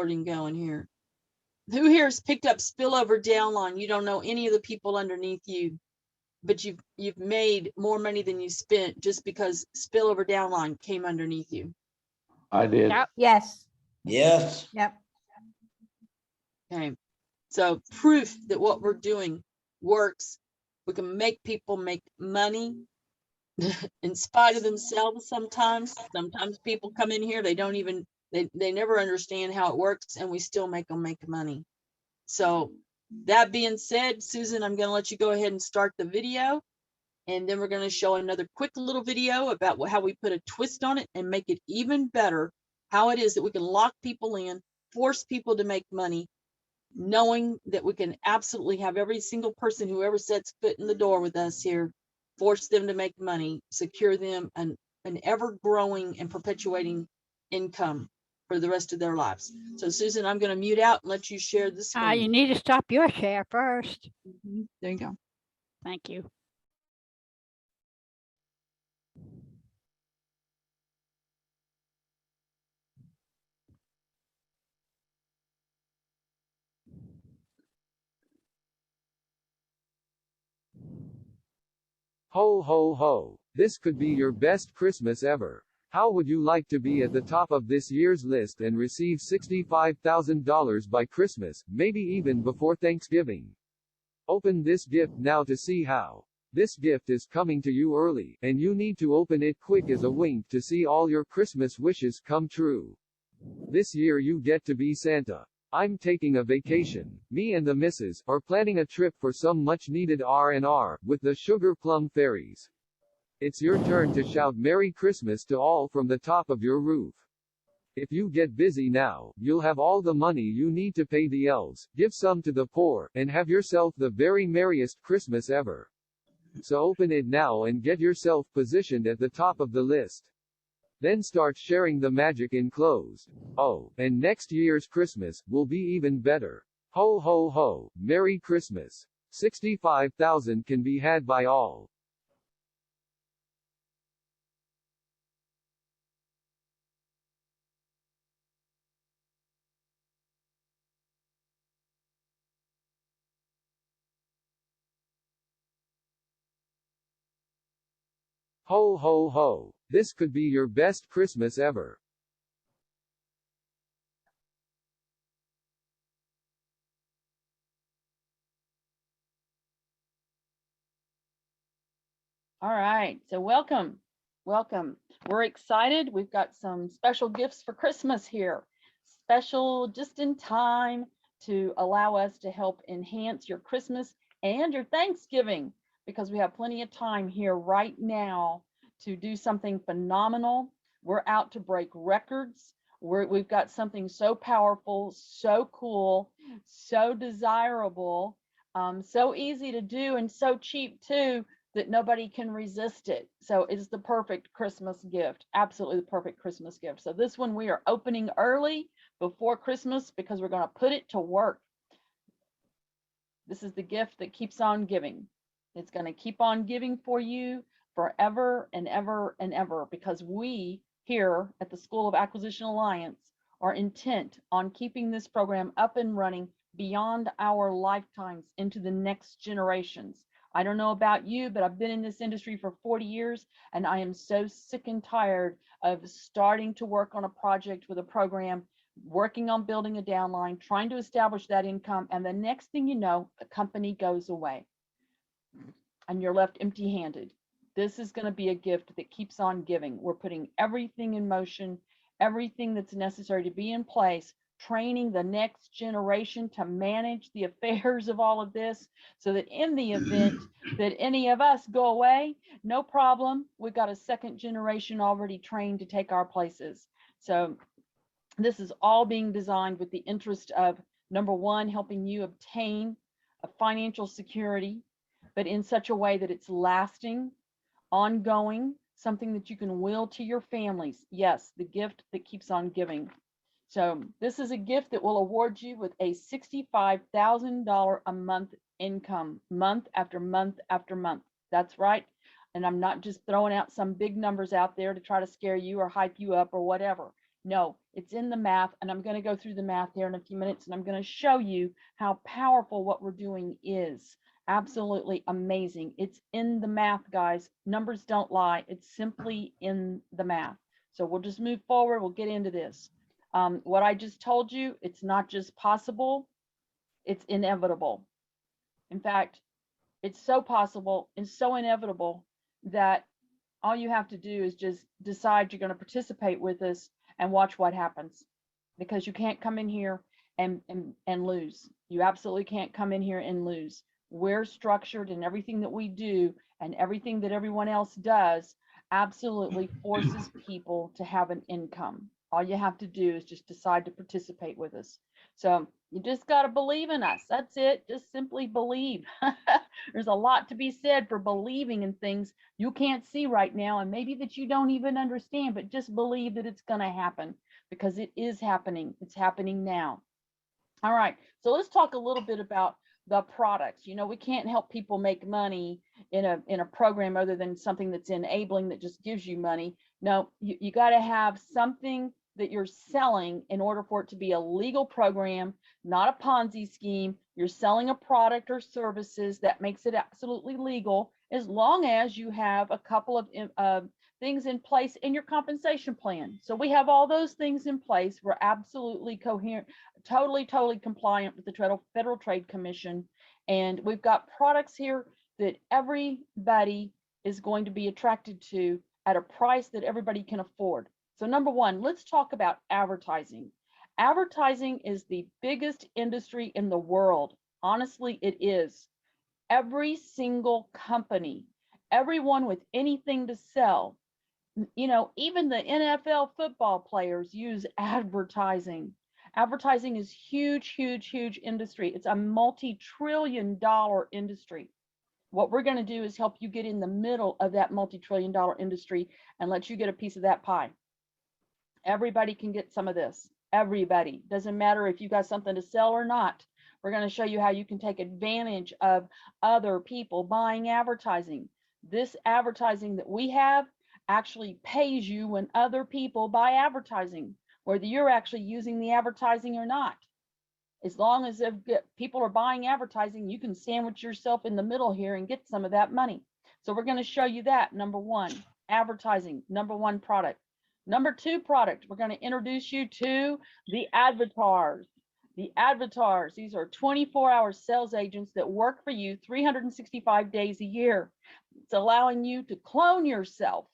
flirting going here. Who here has picked up spillover downline? You don't know any of the people underneath you, but you've made more money than you spent just because spillover downline came underneath you. I did. Yep. Yes. Yes. Yep. Okay. So proof that what we're doing works. We can make people make money in spite of themselves sometimes. Sometimes people come in here, they don't even, they never understand how it works, and we still make them make money. So that being said, Susan, I'm going to let you go ahead and start the video, and then we're going to show another quick little video about how we put a twist on it and make it even better, how it is that we can lock people in, force people to make money, knowing that we can absolutely have every single person who ever sets foot in the door with us here, force them to make money, secure them an ever growing and perpetuating income for the rest of their lives. So Susan, I'm going to mute out and let you share the screen. You need to stop your share first. There you go. Thank you. Ho ho ho. This could be your best Christmas ever. How would you like to be at the top of this year's list and receive $65,000 by Christmas, maybe even before Thanksgiving? Open this gift now to see how. This gift is coming to you early, and you need to open it quick as a wink to see all your Christmas wishes come true. This year you get to be Santa. I'm taking a vacation. Me and the missus are planning a trip for some much-needed R&R with the Sugar Plum Fairies. It's your turn to shout Merry Christmas to all from the top of your roof. If you get busy now, you'll have all the money you need to pay the elves, give some to the poor, and have yourself the very merriest Christmas ever. So open it now and get yourself positioned at the top of the list. Then start sharing the magic enclosed. Oh, and next year's Christmas will be even better. Ho ho ho, Merry Christmas. 65,000 can be had by all. Ho ho ho. This could be your best Christmas ever. All right, so welcome. We're excited. We've got some special gifts for Christmas here. Special just in time to allow us to help enhance your Christmas and your Thanksgiving, because we have plenty of time here right now to do something phenomenal. We're out to break records. We've got something so powerful, so cool, so desirable, so easy to do, and so cheap too, that nobody can resist it. So it's the perfect Christmas gift, absolutely the perfect Christmas gift. So this one we are opening early before Christmas because we're going to put it to work. This is the gift that keeps on giving. It's going to keep on giving for you forever and ever and ever, because we here at the School of Acquisition Alliance are intent on keeping this program up and running beyond our lifetimes into the next generations. I don't know about you, but I've been in this industry for 40 years, and I am so sick and tired of starting to work on a project with a program, working on building a downline, trying to establish that income, and the next thing you know, the company goes away and you're left empty-handed. This is going to be a gift that keeps on giving. We're putting everything in motion, everything that's necessary to be in place, training the next generation to manage the affairs of all of this, so that in the event that any of us go away, no problem, we've got a second generation already trained to take our places. So this is all being designed with the interest of, number one, helping you obtain a financial security, but in such a way that it's lasting, ongoing, something that you can will to your families. Yes, the gift that keeps on giving. So this is a gift that will award you with a $65,000 a month income, month after month after month. That's right. And I'm not just throwing out some big numbers out there to try to scare you or hype you up or whatever. No, it's in the math, and I'm going to go through the math here in a few minutes, and I'm going to show you how powerful what we're doing is. Absolutely amazing. It's in the math, guys. Numbers don't lie. It's simply in the math. So we'll just move forward. We'll get into this. What I just told you, it's not just possible, it's inevitable. In fact, it's so possible and so inevitable that all you have to do is just decide you're going to participate with us and watch what happens, because you can't come in here and lose. You absolutely can't come in here and lose. We're structured, and everything that we do and everything that everyone else does absolutely forces people to have an income. All you have to do is just decide to participate with us. So you just got to believe in us. That's it. Just simply believe. There's a lot to be said for believing in things you can't see right now, and maybe that you don't even understand, but just believe that it's going to happen, because it is happening. It's happening now. All right, so let's talk a little bit about the products. You know, we can't help people make money in a program other than something that's enabling, that just gives you money. No, you got to have something that you're selling in order for it to be a legal program, not a Ponzi scheme. You're selling a product or services that makes it absolutely legal, as long as you have a couple of things in place in your compensation plan. So we have all those things in place. We're absolutely coherent, totally compliant with the Federal Trade Commission. And we've got products here that everybody is going to be attracted to at a price that everybody can afford. So number one, let's talk about advertising. Advertising is the biggest industry in the world. Honestly, it is. Every single company, everyone with anything to sell, you know, even the NFL football players use advertising. Advertising is huge industry. It's a multi-trillion-dollar industry. What we're going to do is help you get in the middle of that multi-trillion-dollar industry and let you get a piece of that pie. Everybody can get some of this. Everybody. Doesn't matter if you got something to sell or not. We're going to show you how you can take advantage of other people buying advertising. This advertising that we have actually pays you when other people buy advertising, whether you're actually using the advertising or not. As long as people are buying advertising, you can sandwich yourself in the middle here and get some of that money. So we're going to show you that. Number one, advertising. Number one product. Number two product, we're going to introduce you to the avatars. The avatars, these are 24-hour sales agents that work for you 365 days a year. It's allowing you to clone yourself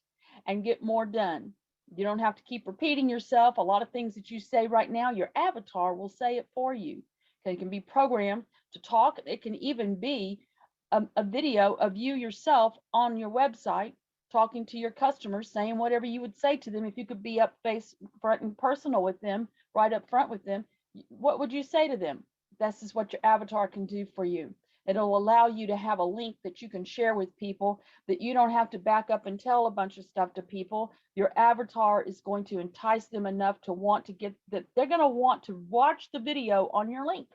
and get more done. You don't have to keep repeating yourself. A lot of things that you say right now, your avatar will say it for you. Okay, it can be programmed to talk. It can even be a video of you yourself on your website talking to your customers, saying whatever you would say to them. If you could be up face front and personal with them, right up front with them, what would you say to them? This is what your avatar can do for you. It'll allow you to have a link that you can share with people, that you don't have to back up and tell a bunch of stuff to people. Your avatar is going to entice them enough to want to get that. They're going to want to watch the video on your link,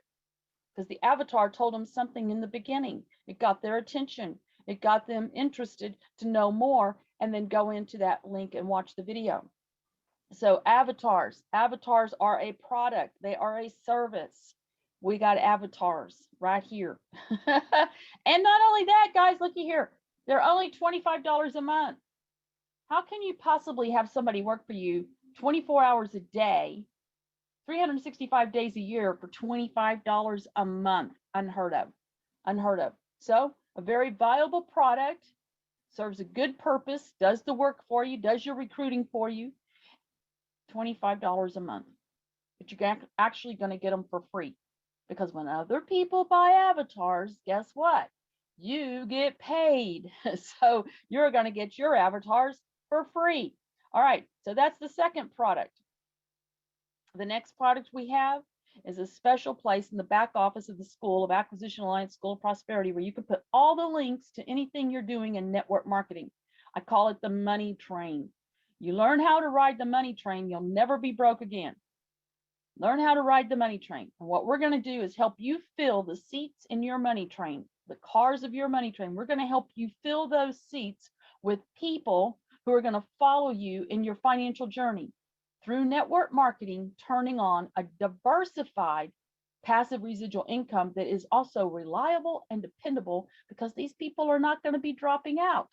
because the avatar told them something in the beginning. It got their attention. It got them interested to know more, and then go into that link and watch the video. So avatars are a product. They are a service. We got avatars right here. And not only that, guys, looky here. They're only $25 a month. How can you possibly have somebody work for you 24 hours a day, 365 days a year for $25 a month? Unheard of. Unheard of. So a very viable product, serves a good purpose, does the work for you, does your recruiting for you. $25 a month. But you're actually going to get them for free, because when other people buy avatars, guess what? You get paid. So you're going to get your avatars for free. All right, so that's the second product. The next product we have is a special place in the back office of the School of Acquisition Alliance School of Prosperity, where you can put all the links to anything you're doing in network marketing. I call it the money train. You learn how to ride the money train, you'll never be broke again. Learn how to ride the money train. And what we're going to do is help you fill the seats in your money train, the cars of your money train. We're going to help you fill those seats with people who are going to follow you in your financial journey through network marketing, turning on a diversified passive residual income that is also reliable and dependable, because these people are not going to be dropping out.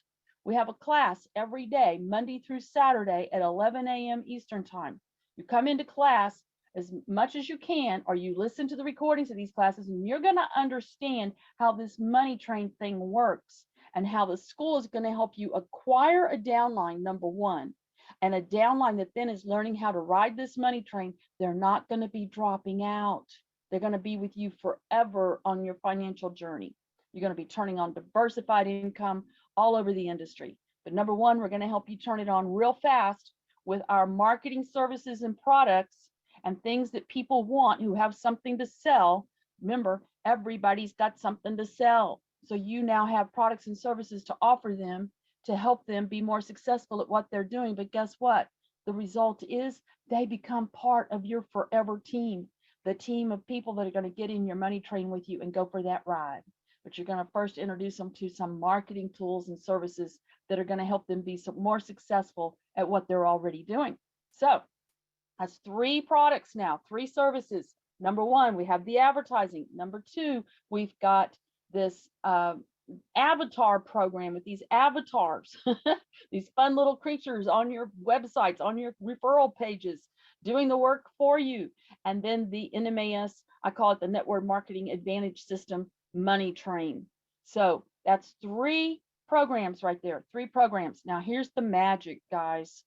We have a class every day, Monday through Saturday at 11 a.m. Eastern time. You come into class as much as you can, or you listen to the recordings of these classes, and you're going to understand how this money train thing works and how the school is going to help you acquire a downline, number one, and a downline that then is learning how to ride this money train. They're not going to be dropping out. They're going to be with you forever on your financial journey. You're going to be turning on diversified income all over the industry. But number one, we're going to help you turn it on real fast with our marketing services and products and things that people want who have something to sell. Remember, everybody's got something to sell. So you now have products and services to offer them to help them be more successful at what they're doing. But guess what? The result is they become part of your forever team, the team of people that are going to get in your money train with you and go for that ride. But you're going to first introduce them to some marketing tools and services that are going to help them be more successful at what they're already doing. So that's 3 products now, 3 services. Number one, we have the advertising. Number two, we've got this avatar program with these avatars, these fun little creatures on your websites, on your referral pages, doing the work for you. And then the NMAS, I call it the Network Marketing Advantage System Money Train. So that's 3 programs right there, 3 programs. Now here's the magic, guys.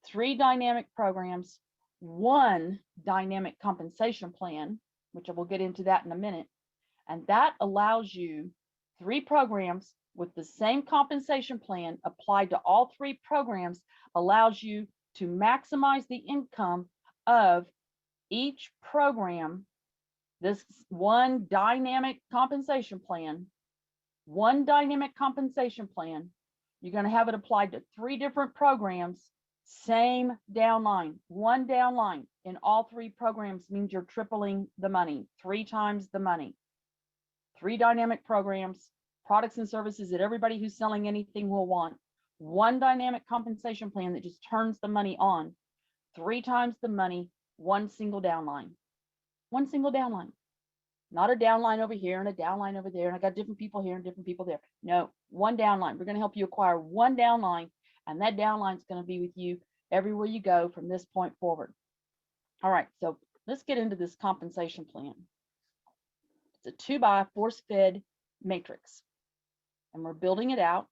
3 dynamic programs, 1 dynamic compensation plan, which I will get into that in a minute. And that allows you 3 programs with the same compensation plan applied to all 3 programs, allows you to maximize the income of each program. This 1 dynamic compensation plan, you're going to have it applied to 3 different programs, same downline, 1 downline in all 3 programs means you're tripling the money, 3 times the money. 3 dynamic programs, products and services that everybody who's selling anything will want. 1 dynamic compensation plan that just turns the money on, 3 times the money, 1 single downline. 1 single downline. Not a downline over here and a downline over there, and I got different people here and different people there. No, 1 downline. We're going to help you acquire 1 downline, and that downline is going to be with you everywhere you go from this point forward. All right, so let's get into this compensation plan. It's a 2x force-fed matrix, and we're building it out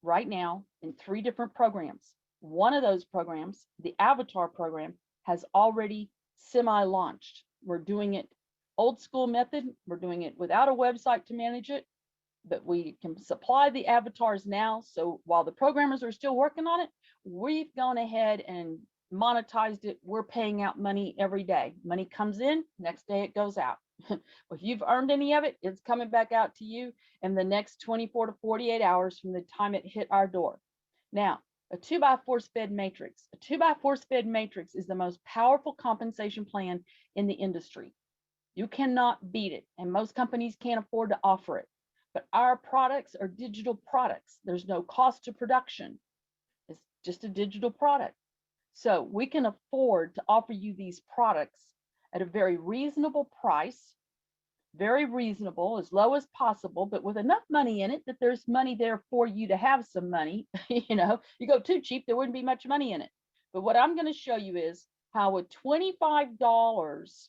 right now in 3 different programs. One of those programs, the Avatar program, has already semi-launched. We're doing it old school method. We're doing it without a website to manage it, but we can supply the avatars now. So while the programmers are still working on it, we've gone ahead and monetized it. We're paying out money every day. Money comes in, next day it goes out. If you've earned any of it, it's coming back out to you in the next 24 to 48 hours from the time it hit our door. Now, a 2x force-fed matrix. A 2x force-fed matrix is the most powerful compensation plan in the industry. You cannot beat it, and most companies can't afford to offer it. But our products are digital products. There's no cost to production. It's just a digital product. So we can afford to offer you these products at a very reasonable price, very reasonable, as low as possible, but with enough money in it that there's money there for you to have some money. You know, you go too cheap, there wouldn't be much money in it. But what I'm going to show you is how with $25,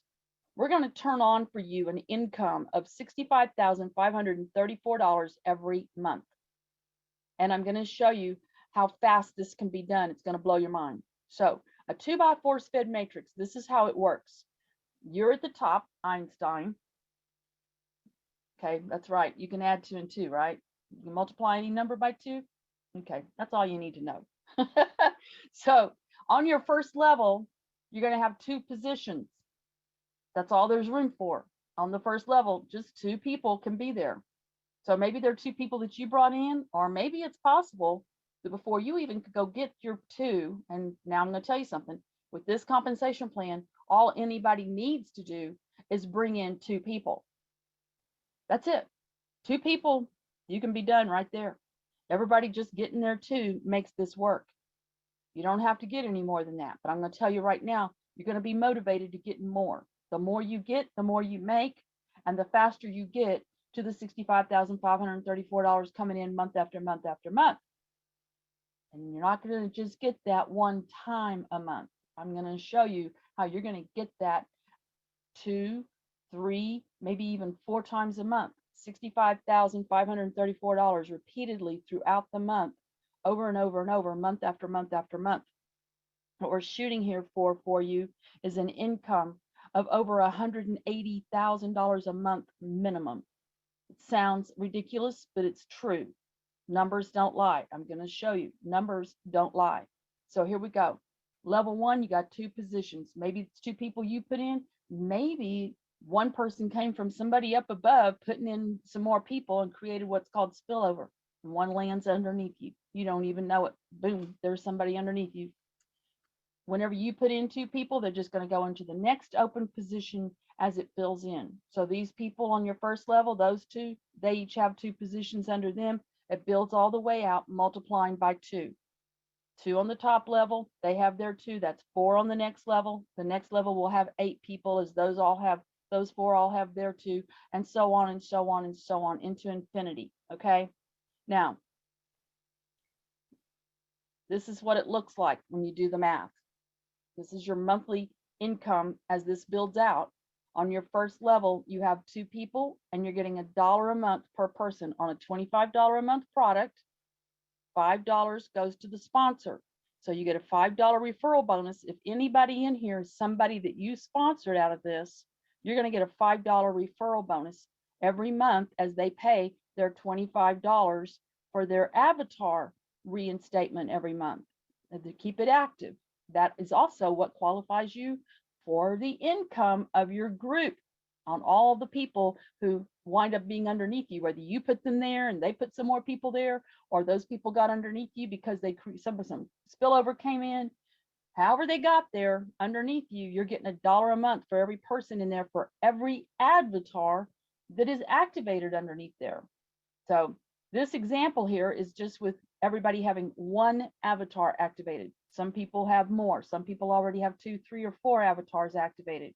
we're going to turn on for you an income of $65,534 every month. And I'm going to show you how fast this can be done. It's going to blow your mind. So a 2x force-fed matrix, this is how it works. You're at the top, Einstein. Okay, that's right. You can add 2 and 2, right? You can multiply any number by 2. Okay, that's all you need to know. So on your first level, you're going to have 2 positions. That's all there's room for. On the first level, just 2 people can be there. So maybe there are 2 people that you brought in, or maybe it's possible that before you even could go get your 2, and now I'm going to tell you something, with this compensation plan, all anybody needs to do is bring in 2 people. That's it. 2 people, you can be done right there. Everybody just getting there 2 makes this work. You don't have to get any more than that, but I'm going to tell you right now, you're going to be motivated to get more. The more you get, the more you make, and the faster you get to the $65,534 coming in month after month after month. And you're not going to just get that one time a month. I'm going to show you how you're going to get that 2, 3, maybe even 4 times a month. $65,534 repeatedly throughout the month, over and over and over, month after month after month. What we're shooting here for you is an income of over $180,000 a month minimum. It sounds ridiculous, but it's true. Numbers don't lie. I'm going to show you. Numbers don't lie. So here we go. Level 1, you got 2 positions. Maybe it's 2 people you put in. Maybe one person came from somebody up above, putting in some more people and created what's called spillover. And one lands underneath you. You don't even know it. Boom, there's somebody underneath you. Whenever you put in 2 people, they're just going to go into the next open position as it fills in. So these people on your first level, those 2, they each have 2 positions under them. It builds all the way out, multiplying by 2. 2 on the top level, they have their 2. That's 4 on the next level. The next level will have 8 people, as those 4 all have their 2, and so on and so on and so on into infinity. Okay. Now, this is what it looks like when you do the math. This is your monthly income as this builds out. On your first level, you have 2 people and you're getting $1 a month per person on a $25 a month product. $5 goes to the sponsor. So you get a $5 referral bonus. If anybody in here is somebody that you sponsored out of this, you're going to get a $5 referral bonus every month as they pay their $25 for their avatar reinstatement every month. And to keep it active. That is also what qualifies you for the income of your group on all the people who wind up being underneath you, whether you put them there and they put some more people there, or those people got underneath you because they some spillover came in. However they got there underneath you, you're getting $1 a month for every person in there, for every avatar that is activated underneath there. So this example here is just with everybody having 1 avatar activated. Some people have more. Some people already have 2, 3, or 4 avatars activated.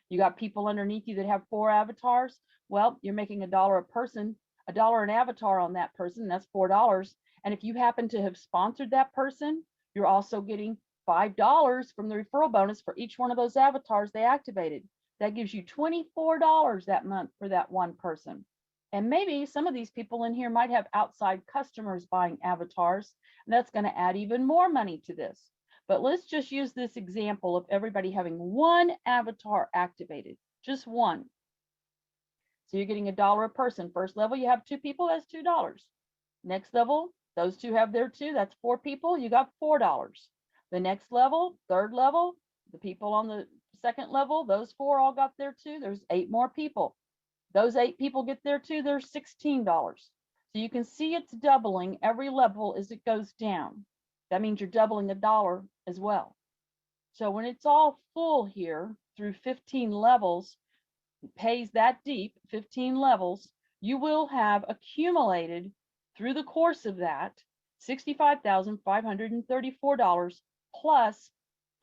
You got people underneath you that have 4 avatars. Well, you're making $1 a person, $1 an avatar on that person. That's $4. And if you happen to have sponsored that person, you're also getting $5 from the referral bonus for each one of those avatars they activated. That gives you $24 that month for that one person. And maybe some of these people in here might have outside customers buying avatars, and that's going to add even more money to this. But let's just use this example of everybody having 1 avatar activated, just 1. So you're getting $1 a person. First level, you have 2 people, that's $2. Next level, those 2 have their 2, that's 4 people, you got $4. The next level, third level, the people on the second level, those 4 all got their 2, there's 8 more people. Those 8 people get there too, there's $16. So you can see it's doubling every level as it goes down. That means you're doubling $1 as well. So when it's all full here through 15 levels, it pays that deep, 15 levels, you will have accumulated through the course of that $65,534 plus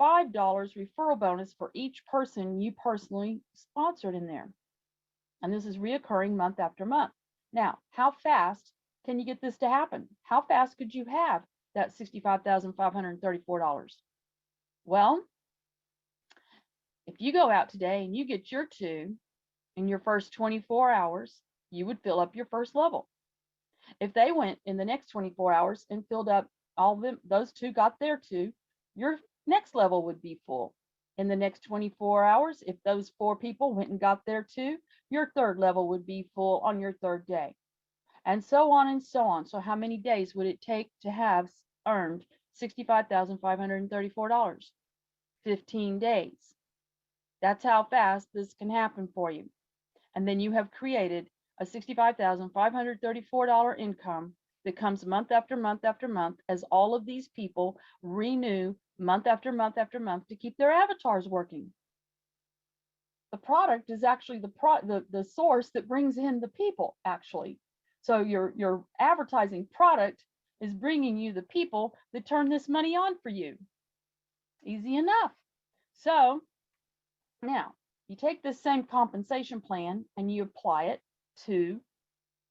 $5 referral bonus for each person you personally sponsored in there. And this is reoccurring month after month. Now, how fast can you get this to happen? How fast could you have that $65,534? Well, if you go out today and you get your 2 in your first 24 hours, you would fill up your first level. If they went in the next 24 hours and filled up all of them, those 2 got their 2, your next level would be full. In the next 24 hours, if those 4 people went and got their 2, your third level would be full on your third day. And so on and so on. So how many days would it take to have earned $65,534? 15 days. That's how fast this can happen for you. And then you have created a $65,534 income that comes month after month after month as all of these people renew month after month after month to keep their avatars working. The product is actually the source that brings in the people, actually. So your advertising product is bringing you the people that turn this money on for you. Easy enough. So now you take this same compensation plan and you apply it to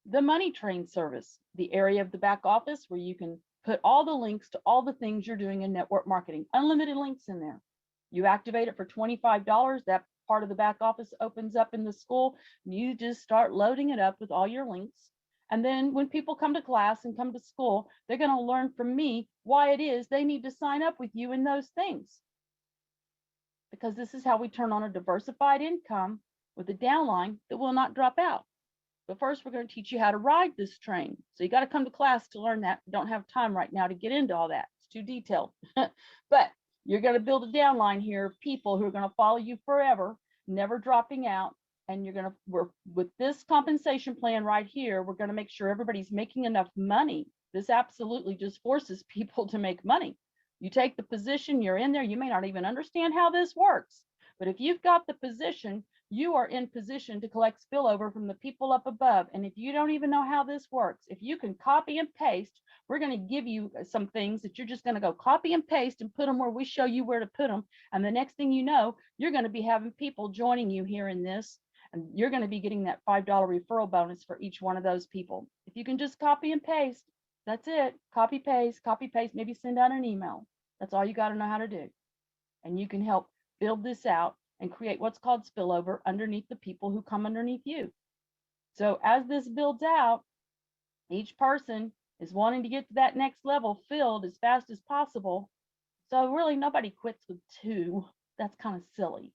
the money train service, the area of the back office where you can put all the links to all the things you're doing in network marketing, unlimited links in there. You activate it for $25. That part of the back office opens up in the school. And you just start loading it up with all your links. And then when people come to class and come to school, they're going to learn from me why it is they need to sign up with you in those things. Because this is how we turn on a diversified income with a downline that will not drop out. But first, we're going to teach you how to ride this train. So you got to come to class to learn that. We don't have time right now to get into all that. It's too detailed. But you're going to build a downline here of people who are going to follow you forever, never dropping out. And you're going to, with this compensation plan right here, we're going to make sure everybody's making enough money. This absolutely just forces people to make money. You take the position, you're in there, you may not even understand how this works. But if you've got the position, you are in position to collect spillover from the people up above. And if you don't even know how this works, if you can copy and paste, we're going to give you some things that you're just going to go copy and paste and put them where we show you where to put them. And the next thing you know, you're going to be having people joining you here in this. And you're going to be getting that $5 referral bonus for each one of those people. If you can just copy and paste, that's it. Copy, paste, maybe send out an email. That's all you got to know how to do. And you can help build this out and create what's called spillover underneath the people who come underneath you. So as this builds out, each person is wanting to get to that next level filled as fast as possible. So really nobody quits with 2. That's kind of silly,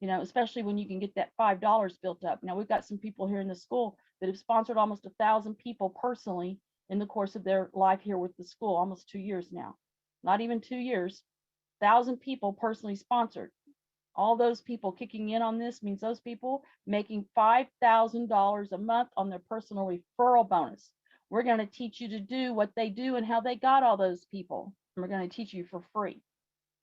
you know, especially when you can get that $5 built up. Now we've got some people here in the school that have sponsored almost 1,000 people personally in the course of their life here with the school, almost 2 years now. Not even 2 years, 1,000 people personally sponsored. All those people kicking in on this means those people making $5,000 a month on their personal referral bonus. We're going to teach you to do what they do and how they got all those people. And we're going to teach you for free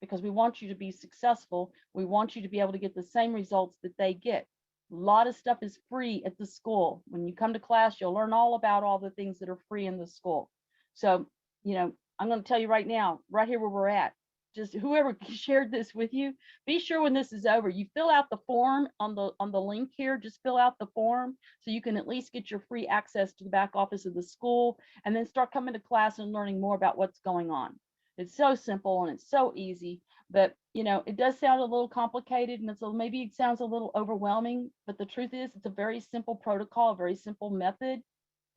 because we want you to be successful. We want you to be able to get the same results that they get. A lot of stuff is free at the school. When you come to class, you'll learn all about all the things that are free in the school. So, you know, I'm going to tell you right now, right here where we're at, just whoever shared this with you, be sure when this is over, you fill out the form on the link here. Just fill out the form so you can at least get your free access to the back office of the school and then start coming to class and learning more about what's going on. It's so simple and it's so easy, but you know, it does sound a little complicated and maybe it sounds a little overwhelming, but the truth is it's a very simple protocol, a very simple method,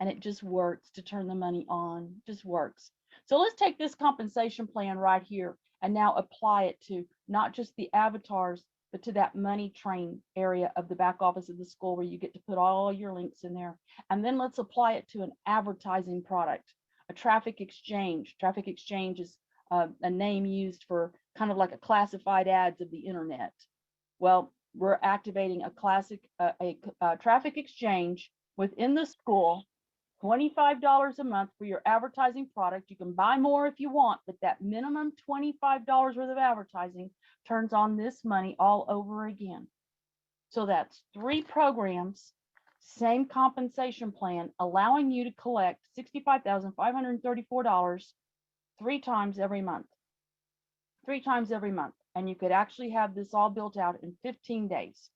and it just works to turn the money on, just works. So let's take this compensation plan right here and now apply it to not just the avatars, but to that money train area of the back office of the school where you get to put all your links in there. And then let's apply it to an advertising product, a traffic exchange. Traffic exchange is a name used for kind of like a classified ads of the internet. Well, we're activating a traffic exchange within the school, $25 a month for your advertising product. You can buy more if you want, but that minimum $25 worth of advertising turns on this money all over again. So that's 3 programs, same compensation plan, allowing you to collect $65,534 3 times every month. 3 times every month. And you could actually have this all built out in 15 days.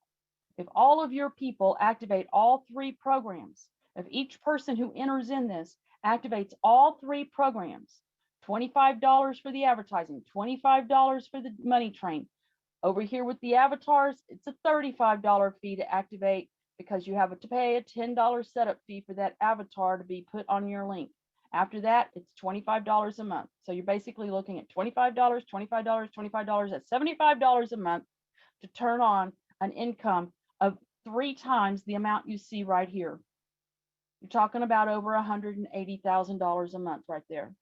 If all of your people activate all 3 programs, if each person who enters in this activates all 3 programs, $25 for the advertising, $25 for the money train. Over here with the avatars, it's a $35 fee to activate because you have to pay a $10 setup fee for that avatar to be put on your link. After that, it's $25 a month. So you're basically looking at $25, $25, $25, that's $75 a month to turn on an income of 3 times the amount you see right here. You're talking about over $180,000 a month right there.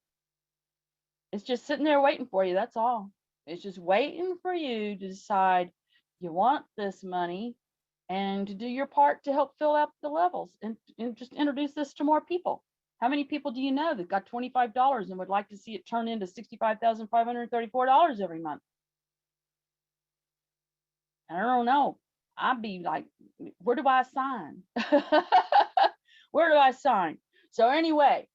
It's just sitting there waiting for you. That's all. It's just waiting for you to decide you want this money and to do your part to help fill out the levels and just introduce this to more people. How many people do you know that got $25 and would like to see it turn into $65,534 every month? I don't know. I'd be like, where do I sign? Where do I sign? So anyway,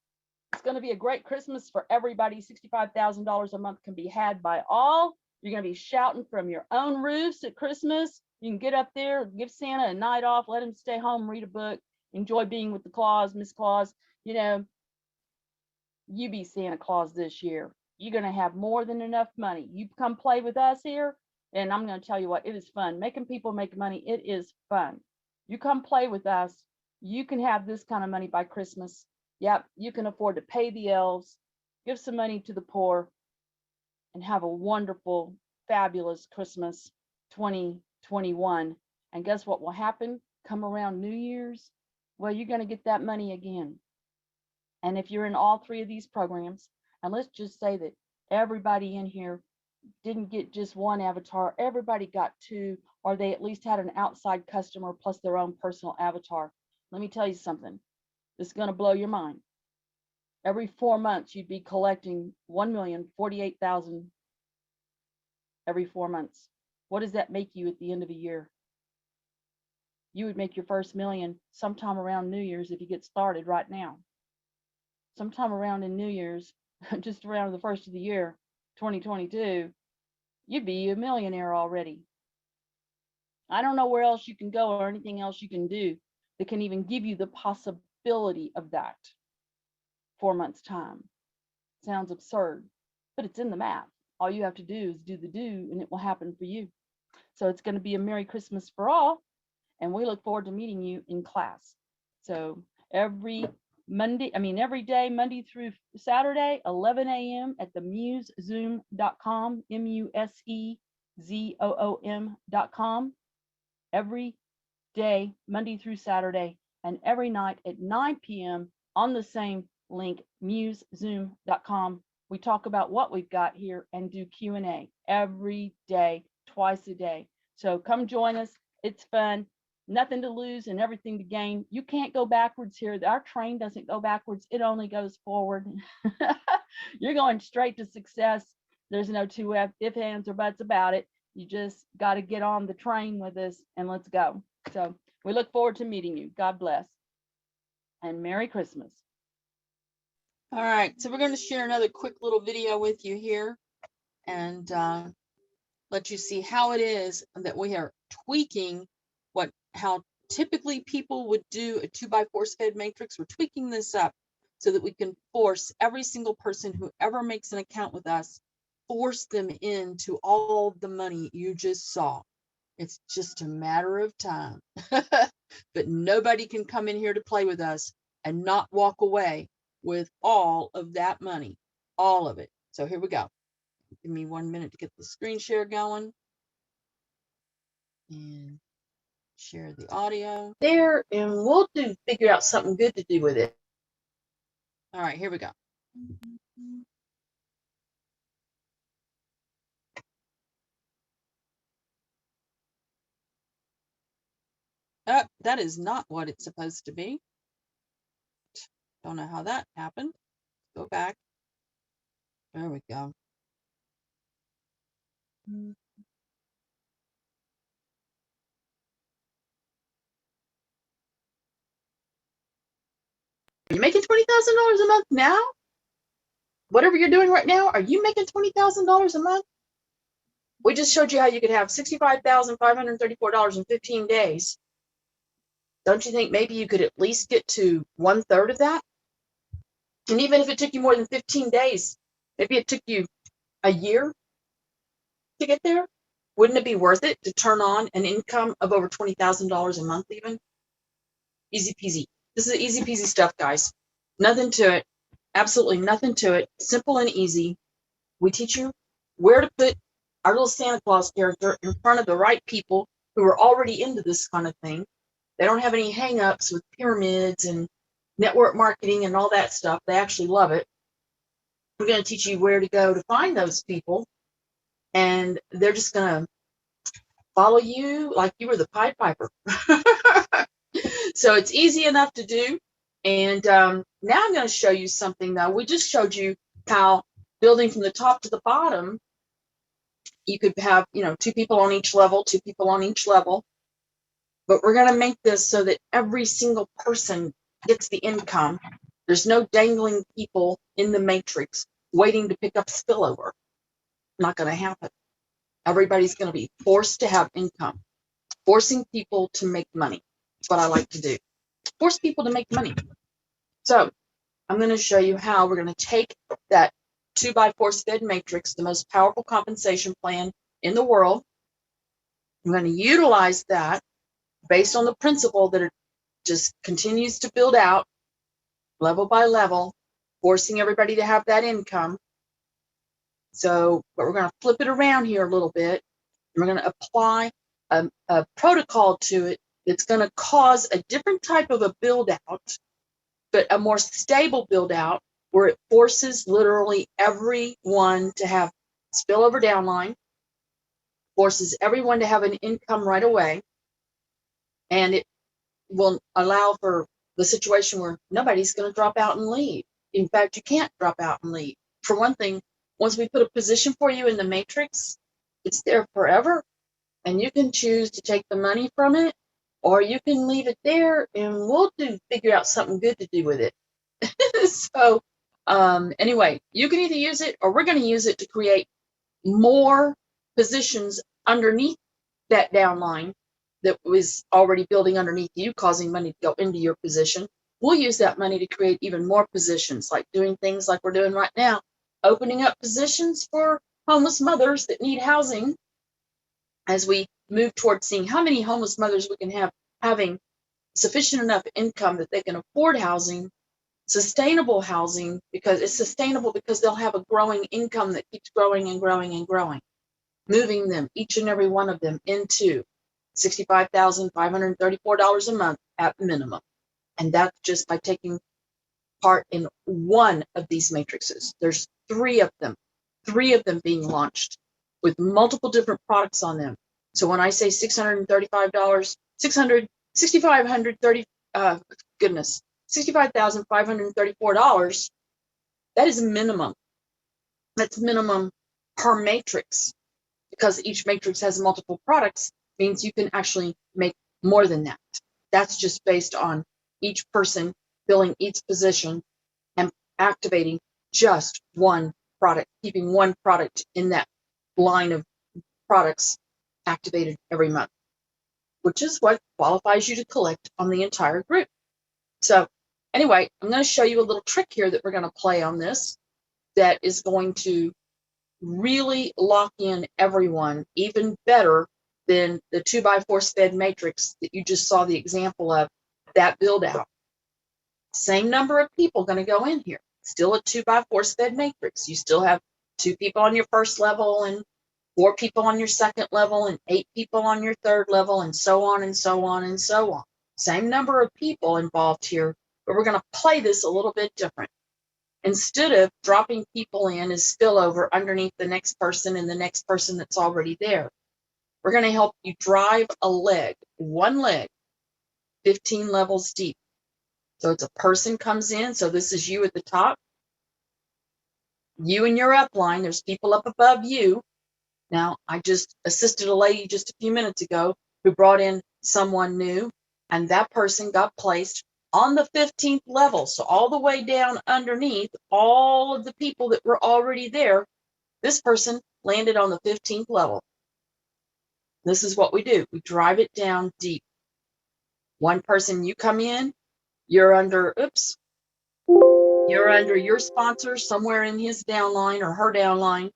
It's going to be a great Christmas for everybody. $65,000 a month can be had by all. You're going to be shouting from your own roofs at Christmas. You can get up there, give Santa a night off, let him stay home, read a book, enjoy being with the Claus, Miss Claus. You know, you be Santa Claus this year. You're going to have more than enough money. You come play with us here, and I'm going to tell you what, it is fun. Making people make money, it is fun. You come play with us, you can have this kind of money by Christmas. Yep, you can afford to pay the elves, give some money to the poor, and have a wonderful, fabulous Christmas 2021. And guess what will happen? Come around New Year's, well, you're going to get that money again. And if you're in all three of these programs, and let's just say that everybody in here didn't get just one avatar, everybody got two, or they at least had an outside customer plus their own personal avatar. Let me tell you something. This is going to blow your mind. Every 4 months, you'd be collecting $1,048,000 every 4 months. What does that make you at the end of a year? You would make your first million sometime around New Year's if you get started right now. Sometime around in New Year's, just around the first of the year, 2022, you'd be a millionaire already. I don't know where else you can go or anything else you can do that can even give you the possibility of that. 4 months time. Sounds absurd, but it's in the math. All you have to do is do the do, and it will happen for you. So it's going to be a Merry Christmas for all, and we look forward to meeting you in class. So every day, Monday through Saturday, 11 a.m. at the musezoom.com, musezoom.com. Every day, Monday through Saturday, and every night at 9 p.m. on the same link, musezoom.com. We talk about what we've got here and do Q&A every day, twice a day. So come join us. It's fun. Nothing to lose and everything to gain. You can't go backwards here. Our train doesn't go backwards. It only goes forward. You're going straight to success. There's no two ifs, ands, or buts about it. You just got to get on the train with us and let's go. So we look forward to meeting you. God bless. And Merry Christmas. All right, so we're going to share another quick little video with you here and let you see how it is that we are tweaking how typically people would do a 2x4 fed matrix. We're tweaking this up so that we can force every single person who ever makes an account with us, force them into all the money you just saw. It's just a matter of time. But nobody can come in here to play with us and not walk away with all of that money, all of it. So here we go. Give me 1 minute to get the screen share going and share the audio there, and we'll figure out something good to do with it. All right, here we go. That is not what it's supposed to be. Don't know how that happened. Go back. There we go. Are you making $20,000 a month now? Whatever you're doing right now, are you making $20,000 a month? We just showed you how you could have $65,534 in 15 days. Don't you think maybe you could at least get to 1/3 of that? And even if it took you more than 15 days, maybe it took you a year to get there, wouldn't it be worth it to turn on an income of over $20,000 a month even? Easy peasy. This is easy peasy stuff, guys. Nothing to it. Absolutely nothing to it. Simple and easy. We teach you where to put our little Santa Claus character in front of the right people who are already into this kind of thing. They don't have any hang-ups with pyramids and network marketing and all that stuff. They actually love it. We're going to teach you where to go to find those people, and they're just going to follow you like you were the Pied Piper. So it's easy enough to do. And now I'm going to show you something, though. We just showed you how building from the top to the bottom, you could have, 2 people on each level, 2 people on each level. But we're going to make this so that every single person gets the income There's no dangling people in the matrix waiting to pick up spillover. Not going to happen. Everybody's going to be forced to have income. Forcing people to make money. That's what I like to do. Force people to make money. So I'm going to show you how we're going to take that 2x4 SPED matrix, the most powerful compensation plan in the world. I'm going to utilize that based on the principle that it just continues to build out level by level, forcing everybody to have that income. So, but we're going to flip it around here a little bit. We're going to apply a protocol to it that's going to cause a different type of a build out, but a more stable build out where it forces literally everyone to have spillover downline, forces everyone to have an income right away, and it will allow for the situation where nobody's going to drop out and leave. In fact, you can't drop out and leave. For one thing, once we put a position for you in the matrix, it's there forever, and you can choose to take the money from it, or you can leave it there, and we'll figure out something good to do with it. So anyway, you can either use it, or we're going to use it to create more positions underneath that downline that was already building underneath you, causing money to go into your position. We'll use that money to create even more positions, like doing things like we're doing right now, opening up positions for homeless mothers that need housing, as we move towards seeing how many homeless mothers we can have having sufficient enough income that they can afford housing, sustainable housing, because it's sustainable because they'll have a growing income that keeps growing and growing and growing, moving them, each and every one of them, into $65,534 a month at minimum. And that's just by taking part in one of these matrices. There's three of them being launched with multiple different products on them. So when I say $635, $65,534, that is minimum. That's minimum per matrix, because each matrix has multiple products, means you can actually make more than that. That's just based on each person filling each position and activating just one product, keeping one product in that line of products activated every month, which is what qualifies you to collect on the entire group. So anyway, I'm going to show you a little trick here that we're going to play on this that is going to really lock in everyone even better than the 2x4 SPED matrix that you just saw the example of, that build out. Same number of people going to go in here. Still a 2x4 SPED matrix. You still have 2 people on your first level, and 4 people on your second level, and 8 people on your third level, and so on and so on and so on. Same number of people involved here, but we're going to play this a little bit different. Instead of dropping people in as spillover underneath the next person and the next person that's already there, we're going to help you drive a leg, one leg, 15 levels deep. So it's a person comes in. So this is you at the top. You and your upline. There's people up above you. Now, I just assisted a lady just a few minutes ago who brought in someone new, and that person got placed on the 15th level. So all the way down underneath all of the people that were already there, this person landed on the 15th level. This is what we do. We drive it down deep. One person, you come in, you're under, you're under your sponsor somewhere in his downline or her downline,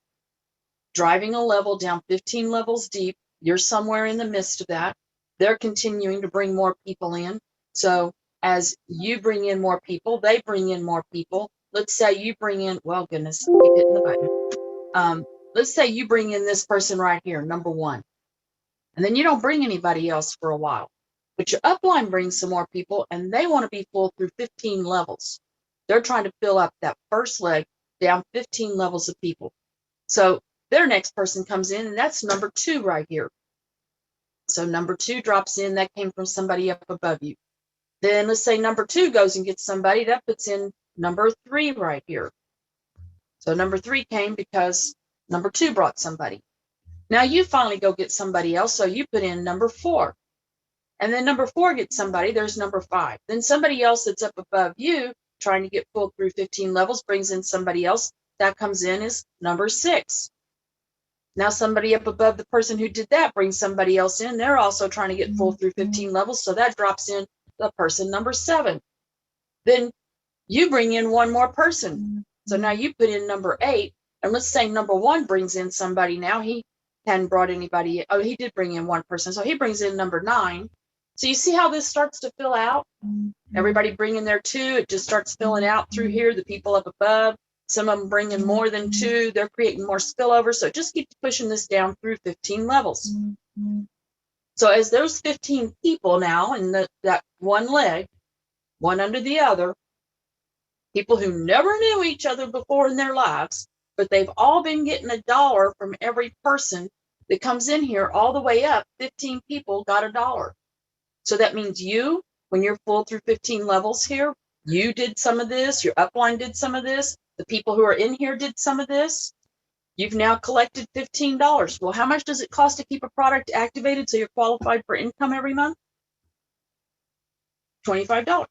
driving a level down 15 levels deep. You're somewhere in the midst of that. They're continuing to bring more people in. So as you bring in more people, they bring in more people. Let's say you bring in, well, goodness, keep hitting the button. Let's say you bring in this person right here, number 1. And then you don't bring anybody else for a while. But your upline brings some more people, and they want to be full through 15 levels. They're trying to fill up that first leg down 15 levels of people. So their next person comes in, and that's number 2 right here. So number 2 drops in. That came from somebody up above you. Then let's say number 2 goes and gets somebody. That puts in number 3 right here. So number 3 came because number 2 brought somebody. Now you finally go get somebody else, so you put in number 4. And then number 4 gets somebody, there's number 5. Then somebody else that's up above you trying to get full through 15 levels, brings in somebody else. That comes in as number 6. Now somebody up above the person who did that brings somebody else in. They're also trying to get full through 15 levels. So that drops in the person number 7. Then you bring in one more person. So now you put in number 8. And let's say number 1 brings in somebody now. He hadn't brought anybody in. Oh, he did bring in one person. So he brings in number 9. So you see how this starts to fill out? Everybody bring in their 2. It just starts filling out through here. The people up above. Some of them bring in more than 2. They're creating more spillover. So it just keeps pushing this down through 15 levels. So as those 15 people now in that one leg, one under the other, people who never knew each other before in their lives, but they've all been getting $1 from every person that comes in here all the way up. 15 people got $1. So that means you, when you're full through 15 levels here, you did some of this, your upline did some of this, the people who are in here did some of this. You've now collected $15. Well, how much does it cost to keep a product activated so you're qualified for income every month? $25.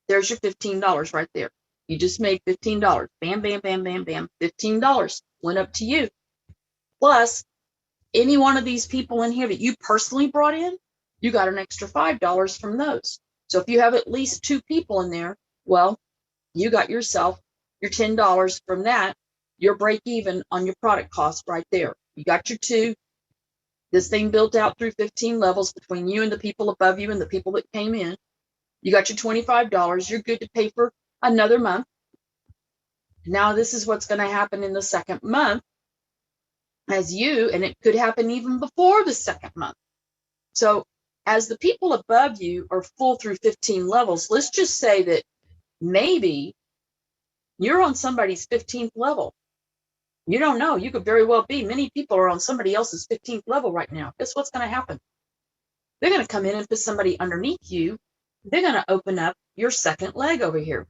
There's your $15 right there. You just made $15. Bam, bam, bam, bam, bam. $15 went up to you. Plus, any one of these people in here that you personally brought in, you got an extra $5 from those. So if you have at least 2 people in there, well, you got yourself your $10 from that. Your break even on your product cost right there. You got your 2. This thing built out through 15 levels between you and the people above you and the people that came in. You got your $25. You're good to pay for another month. Now this is what's going to happen in the second month as you, and it could happen even before the second month. So as the people above you are full through 15 levels, let's just say that maybe you're on somebody's 15th level. You don't know. You could very well be. Many people are on somebody else's 15th level right now. Guess what's going to happen? They're going to come in and put somebody underneath you. They're going to open up your second leg over here.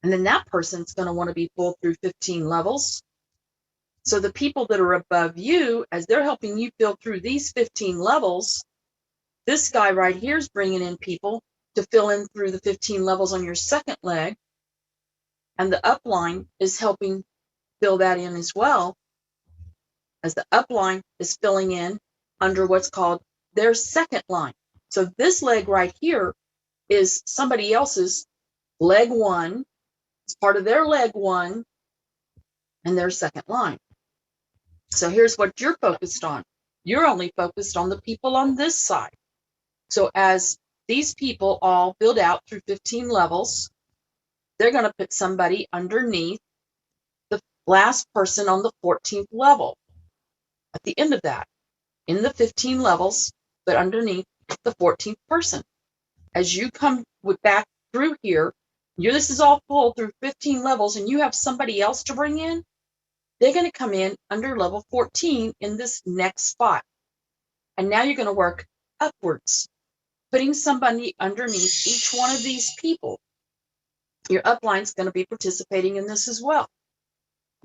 And then that person's going to want to be full through 15 levels. So the people that are above you, as they're helping you fill through these 15 levels, this guy right here is bringing in people to fill in through the 15 levels on your second leg. And the upline is helping fill that in as well, as the upline is filling in under what's called their second line. So this leg right here is somebody else's leg 1. It's part of their leg 1 and their second line. So here's what you're focused on. You're only focused on the people on this side. So as these people all build out through 15 levels, they're going to put somebody underneath the last person on the 14th level. At the end of that, in the 15 levels, but underneath the 14th person. As you come back through here, this is all full through 15 levels, and you have somebody else to bring in, they're going to come in under level 14 in this next spot. And now you're going to work upwards, putting somebody underneath each one of these people. Your upline's going to be participating in this as well.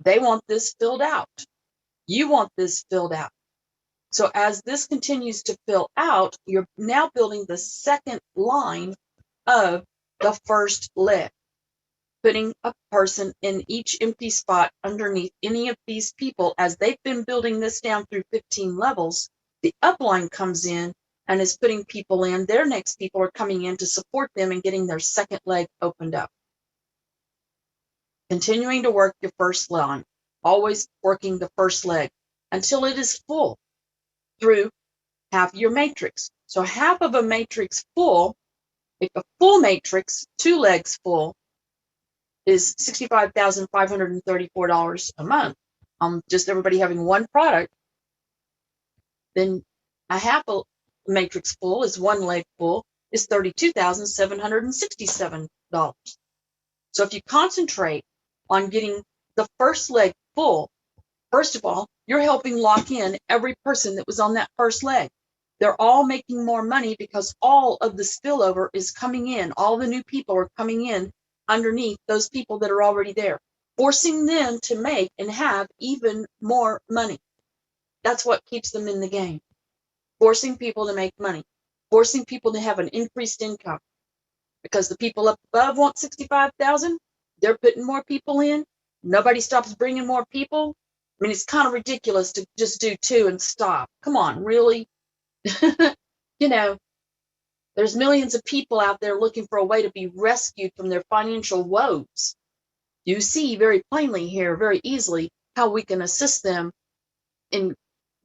They want this filled out. You want this filled out. So as this continues to fill out, you're now building the second line of the first leg, putting a person in each empty spot underneath any of these people. As they've been building this down through 15 levels, the upline comes in and is putting people in. Their next people are coming in to support them and getting their second leg opened up. Continuing to work your first line, always working the first leg until it is full through half your matrix. So half of a matrix full, if a full matrix, 2 legs full, is $65,534 a month. Just everybody having one product, then a half a matrix full is 1 leg full is $32,767. So if you concentrate on getting the first leg full, first of all, you're helping lock in every person that was on that first leg. They're all making more money because all of the spillover is coming in. All the new people are coming in underneath those people that are already there, forcing them to make and have even more money. That's what keeps them in the game. Forcing people to make money, forcing people to have an increased income. because the people up above want 65,000. They're putting more people in. Nobody stops bringing more people. I mean, it's kind of ridiculous to just do 2 and stop. Come on, really? You know, there's millions of people out there looking for a way to be rescued from their financial woes. You see very plainly here, very easily, how we can assist them in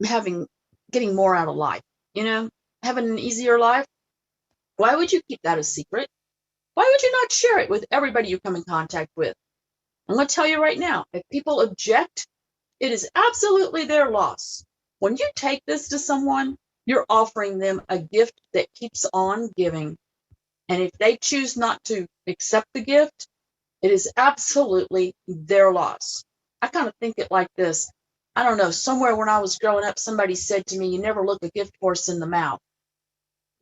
getting more out of life, you know, having an easier life. Why would you keep that a secret? Why would you not share it with everybody you come in contact with? I'm going to tell you right now, if people object, it is absolutely their loss. When you take this to someone, you're offering them a gift that keeps on giving. And if they choose not to accept the gift, it is absolutely their loss. I kind of think it like this. I don't know, somewhere when I was growing up, somebody said to me, you never look a gift horse in the mouth.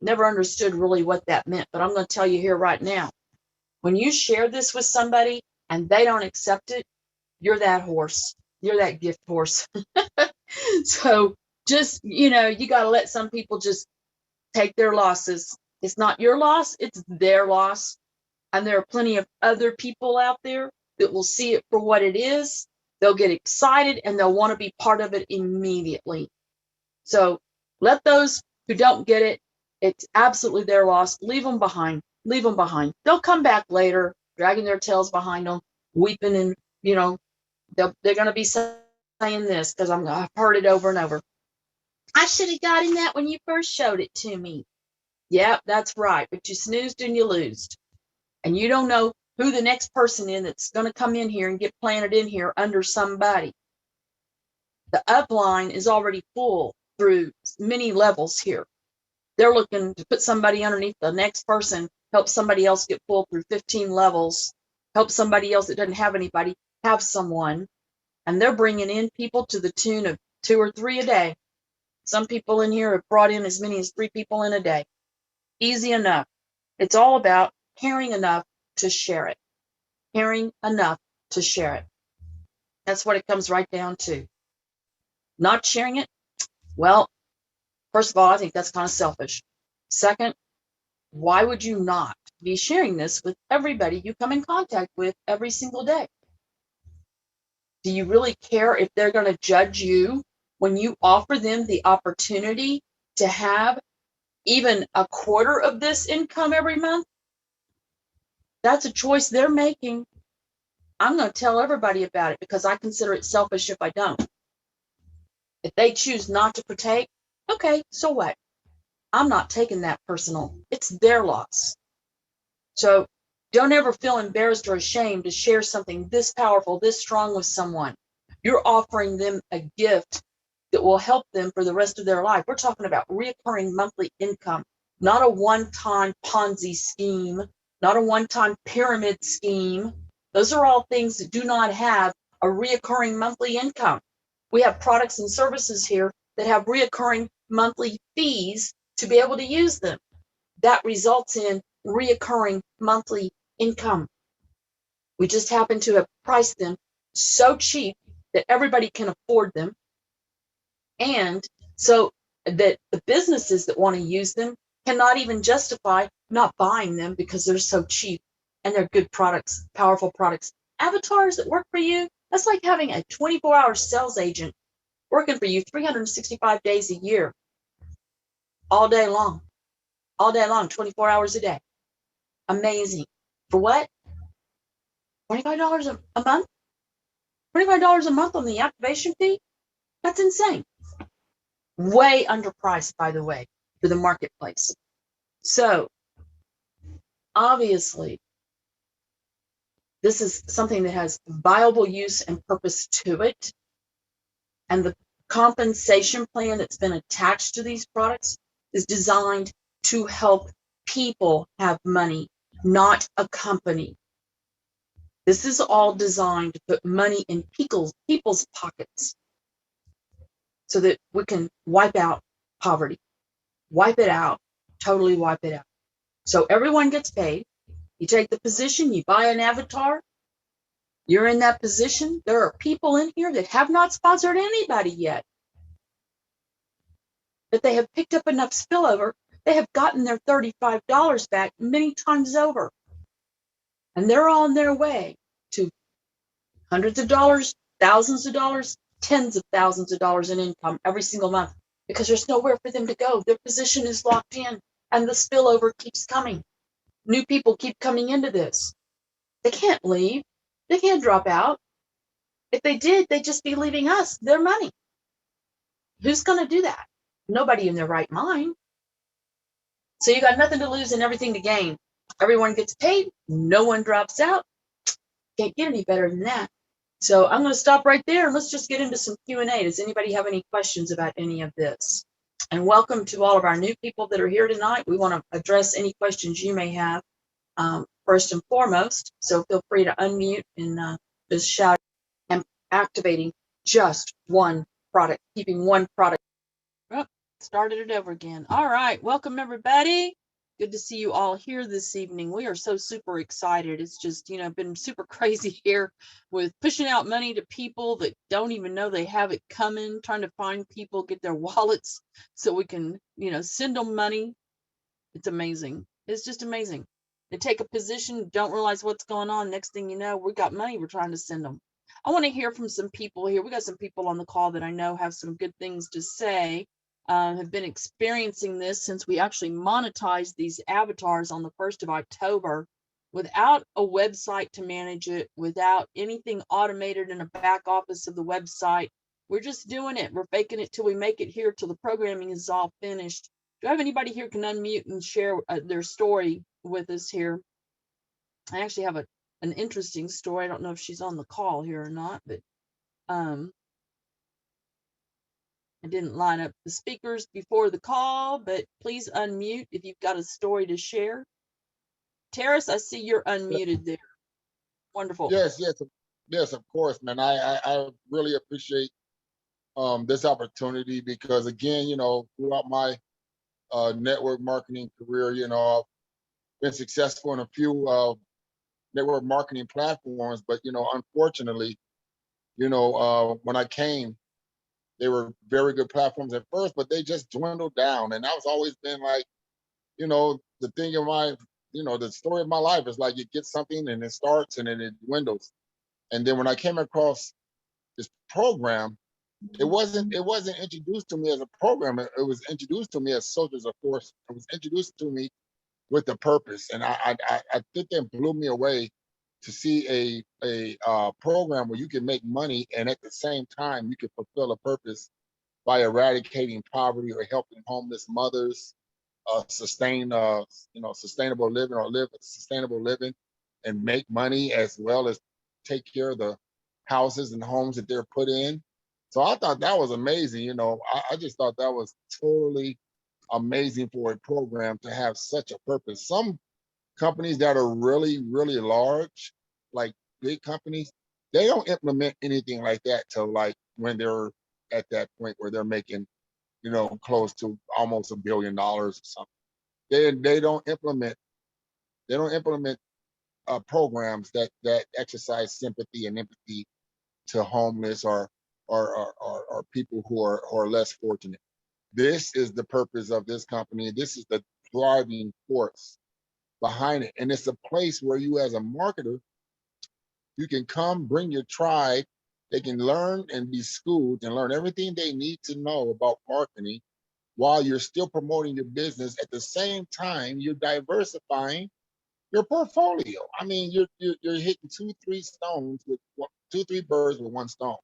Never understood really what that meant, but I'm going to tell you here right now. When you share this with somebody and they don't accept it, you're that horse. You're that gift horse. So just, you know, you got to let some people just take their losses. It's not your loss, it's their loss. And there are plenty of other people out there that will see it for what it is. They'll get excited and they'll want to be part of it immediately. So let those who don't get it, it's absolutely their loss. Leave them behind. Leave them behind. They'll come back later, dragging their tails behind them, weeping, and, you know, they're going to be saying this because I've heard it over and over. I should have gotten that when you first showed it to me. Yep, that's right. But you snoozed and you loosed. And you don't know who the next person is that's going to come in here and get planted in here under somebody. The upline is already full through many levels here. They're looking to put somebody underneath the next person, help somebody else get full through 15 levels, help somebody else that doesn't have anybody have someone. And they're bringing in people to the tune of 2 or 3 a day. Some people in here have brought in as many as 3 people in a day. Easy enough. It's all about caring enough to share it. Caring enough to share it. That's what it comes right down to. Not sharing it, well, first of all, I think that's kind of selfish. Second, why would you not be sharing this with everybody you come in contact with every single day? Do you really care if they're going to judge you when you offer them the opportunity to have even a quarter of this income every month? That's a choice they're making. I'm going to tell everybody about it because I consider it selfish if I don't. If they choose not to partake, okay, so what? I'm not taking that personal. It's their loss. So don't ever feel embarrassed or ashamed to share something this powerful, this strong with someone. You're offering them a gift that will help them for the rest of their life. We're talking about recurring monthly income, not a one-time Ponzi scheme, not a one-time pyramid scheme. Those are all things that do not have a recurring monthly income. We have products and services here that have recurring monthly fees to be able to use them. That results in recurring monthly income. We just happen to have priced them so cheap that everybody can afford them. And so that the businesses that want to use them cannot even justify not buying them because they're so cheap and they're good products, powerful products. Avatars that work for you, that's like having a 24-hour sales agent working for you 365 days a year, all day long, 24 hours a day. Amazing. For what? $25 a month? $25 a month on the activation fee? That's insane. Way underpriced, by the way, for the marketplace. So, obviously, this is something that has viable use and purpose to it. And the compensation plan that's been attached to these products is designed to help people have money, not a company. This is all designed to put money in people's pockets so that we can wipe out poverty, wipe it out, totally wipe it out. So everyone gets paid. You take the position, you buy an avatar, you're in that position. There are people in here that have not sponsored anybody yet, but they have picked up enough spillover They have gotten their $35 back many times over. And they're on their way to hundreds of dollars, thousands of dollars, tens of thousands of dollars in income every single month because there's nowhere for them to go. Their position is locked in and the spillover keeps coming. New people keep coming into this. They can't leave. They can't drop out. If they did, they'd just be leaving us their money. Who's going to do that? Nobody in their right mind. So you got nothing to lose and everything to gain. Everyone gets paid. No one drops out. Can't get any better than that. So I'm going to stop right there and let's just get into some Q&A. Does anybody have any questions about any of this? And welcome to all of our new people that are here tonight. We want to address any questions you may have first and foremost. So feel free to unmute and just shout. And activating just one product, keeping one product. Oh, started it over again. All right. Welcome, everybody. Good to see you all here this evening. We are so super excited. It's just, been super crazy here with pushing out money to people that don't even know they have it coming, trying to find people, get their wallets so we can, send them money. It's amazing. It's just amazing. They take a position, don't realize what's going on. Next thing you know, we got money we're trying to send them. I want to hear from some people here. We got some people on the call that I know have some good things to say, have been experiencing this since we actually monetized these avatars on the 1st of October without a website to manage it, without anything automated in a back office of the website. We're just doing it. We're faking it till we make it here, till the programming is all finished. Do I have anybody here who can unmute and share their story with us here? I actually have an interesting story. I don't know if she's on the call here or not, but I didn't line up the speakers before the call, but please unmute if you've got a story to share. Terrace, I see you're unmuted there. Wonderful. Yes, of course, man. I really appreciate this opportunity because again, throughout my network marketing career, I've been successful in a few network marketing platforms, but unfortunately, when I came, they were very good platforms at first, but they just dwindled down. And that's always been like, the thing of my, the story of my life is like you get something and it starts and then it dwindles. And then when I came across this program, it wasn't introduced to me as a program. It was introduced to me as soldiers of force. It was introduced to me with a purpose, and I think that blew me away to see a program where you can make money and at the same time you can fulfill a purpose by eradicating poverty or helping homeless mothers sustain sustainable living or live a sustainable living and make money as well as take care of the houses and homes that they're put in. So I thought that was amazing. I just thought that was totally amazing for a program to have such a purpose. Some companies that are really, really large, like big companies, they don't implement anything like that till like when they're at that point where they're making, close to almost $1 billion or something. They don't implement programs that exercise sympathy and empathy to homeless or people who are less fortunate. This is the purpose of this company. This is the driving force behind it. And it's a place where you as a marketer, you can come, bring your tribe, they can learn and be schooled and learn everything they need to know about marketing while you're still promoting your business. At the same time, you're diversifying your portfolio. I mean, you're hitting 2-3 stones with 2-3 birds with one stone.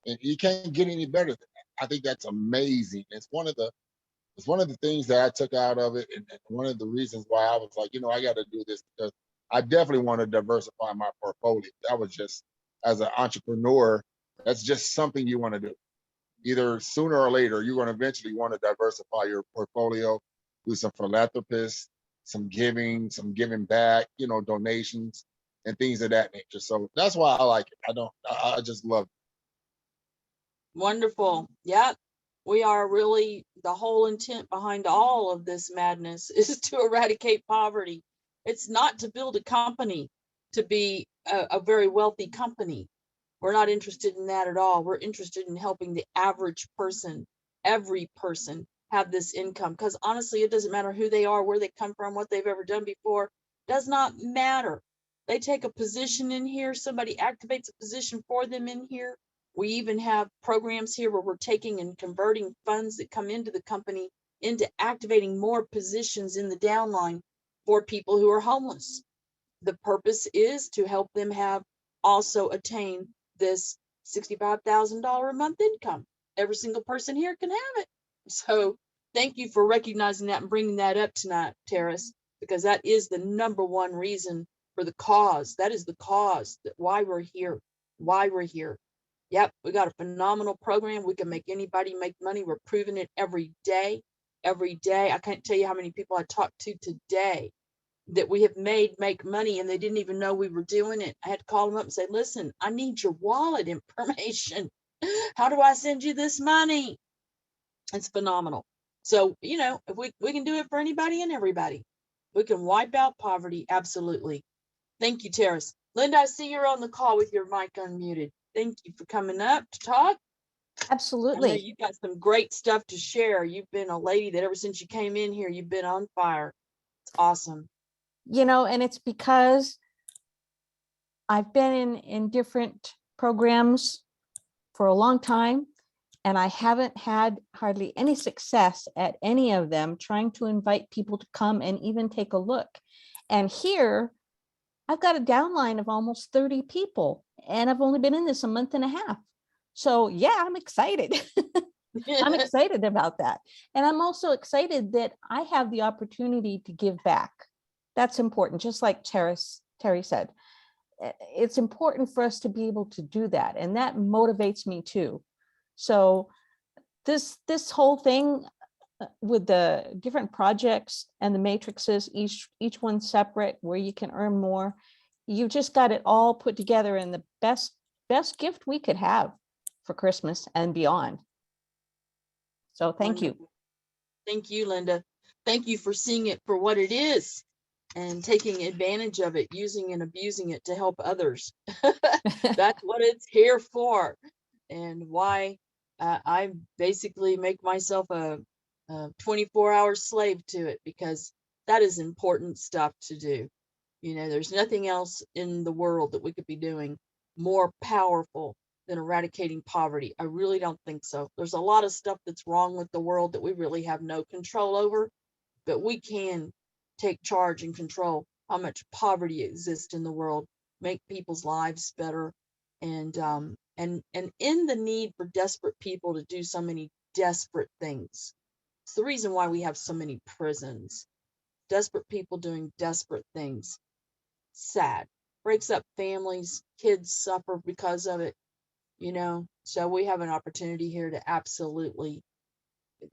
And you can't get any better than that. I think that's amazing. It's one of the things that I took out of it, and one of the reasons why I was like, I got to do this because I definitely want to diversify my portfolio. That was just, as an entrepreneur, that's just something you want to do. Either sooner or later, you're going to eventually want to diversify your portfolio, do some philanthropists, some giving back, donations and things of that nature. So that's why I like it. I just love it. Wonderful. Yeah. We are really, the whole intent behind all of this madness is to eradicate poverty. It's not to build a company to be a very wealthy company. We're not interested in that at all. We're interested in helping the average person, every person, have this income. Because honestly, it doesn't matter who they are, where they come from, what they've ever done before, does not matter. They take a position in here, somebody activates a position for them in here. We even have programs here where we're taking and converting funds that come into the company into activating more positions in the downline for people who are homeless. The purpose is to help them have also attain this $65,000 a month income. Every single person here can have it. So thank you for recognizing that and bringing that up tonight, Terrace, because that is the number one reason for the cause. That is the cause that why we're here, why we're here. Yep, we got a phenomenal program. We can make anybody make money. We're proving it every day. Every day. I can't tell you how many people I talked to today that we have made make money and they didn't even know we were doing it. I had to call them up and say, listen, I need your wallet information. How do I send you this money? It's phenomenal. So, you know, if we can do it for anybody and everybody. We can wipe out poverty. Absolutely. Thank you, Terrace. Linda, I see you're on the call with your mic unmuted. Thank you for coming up to talk. I know Absolutely. you've got some great stuff to share. You've been a lady that ever since you came in here, you've been on fire. It's awesome. You know, and it's because I've been in different programs for a long time, and I haven't had hardly any success at any of them trying to invite people to come and even take a look. And here, I've got a downline of almost 30 people, and I've only been in this a month and a half. So yeah, I'm excited. I'm excited about that. And I'm also excited that I have the opportunity to give back. That's important, just like Terry said. It's important for us to be able to do that. And that motivates me too. So this whole thing with the different projects and the matrices, each one separate, where you can earn more, you just got it all put together in the best gift we could have for Christmas and beyond. So thank you. Wonderful. Thank you, Linda. Thank you for seeing it for what it is and taking advantage of it, using and abusing it to help others. That's what it's here for, and why I basically make myself a 24-hour slave to it, because that is important stuff to do. You know, there's nothing else in the world that we could be doing more powerful than eradicating poverty. I really don't think so. There's a lot of stuff that's wrong with the world that we really have no control over, but we can take charge and control how much poverty exists in the world, make people's lives better, and in the need for desperate people to do so many desperate things. It's the reason why we have so many prisons. Desperate people doing desperate things. Sad. Breaks up families. Kids suffer because of it. You know, so we have an opportunity here to absolutely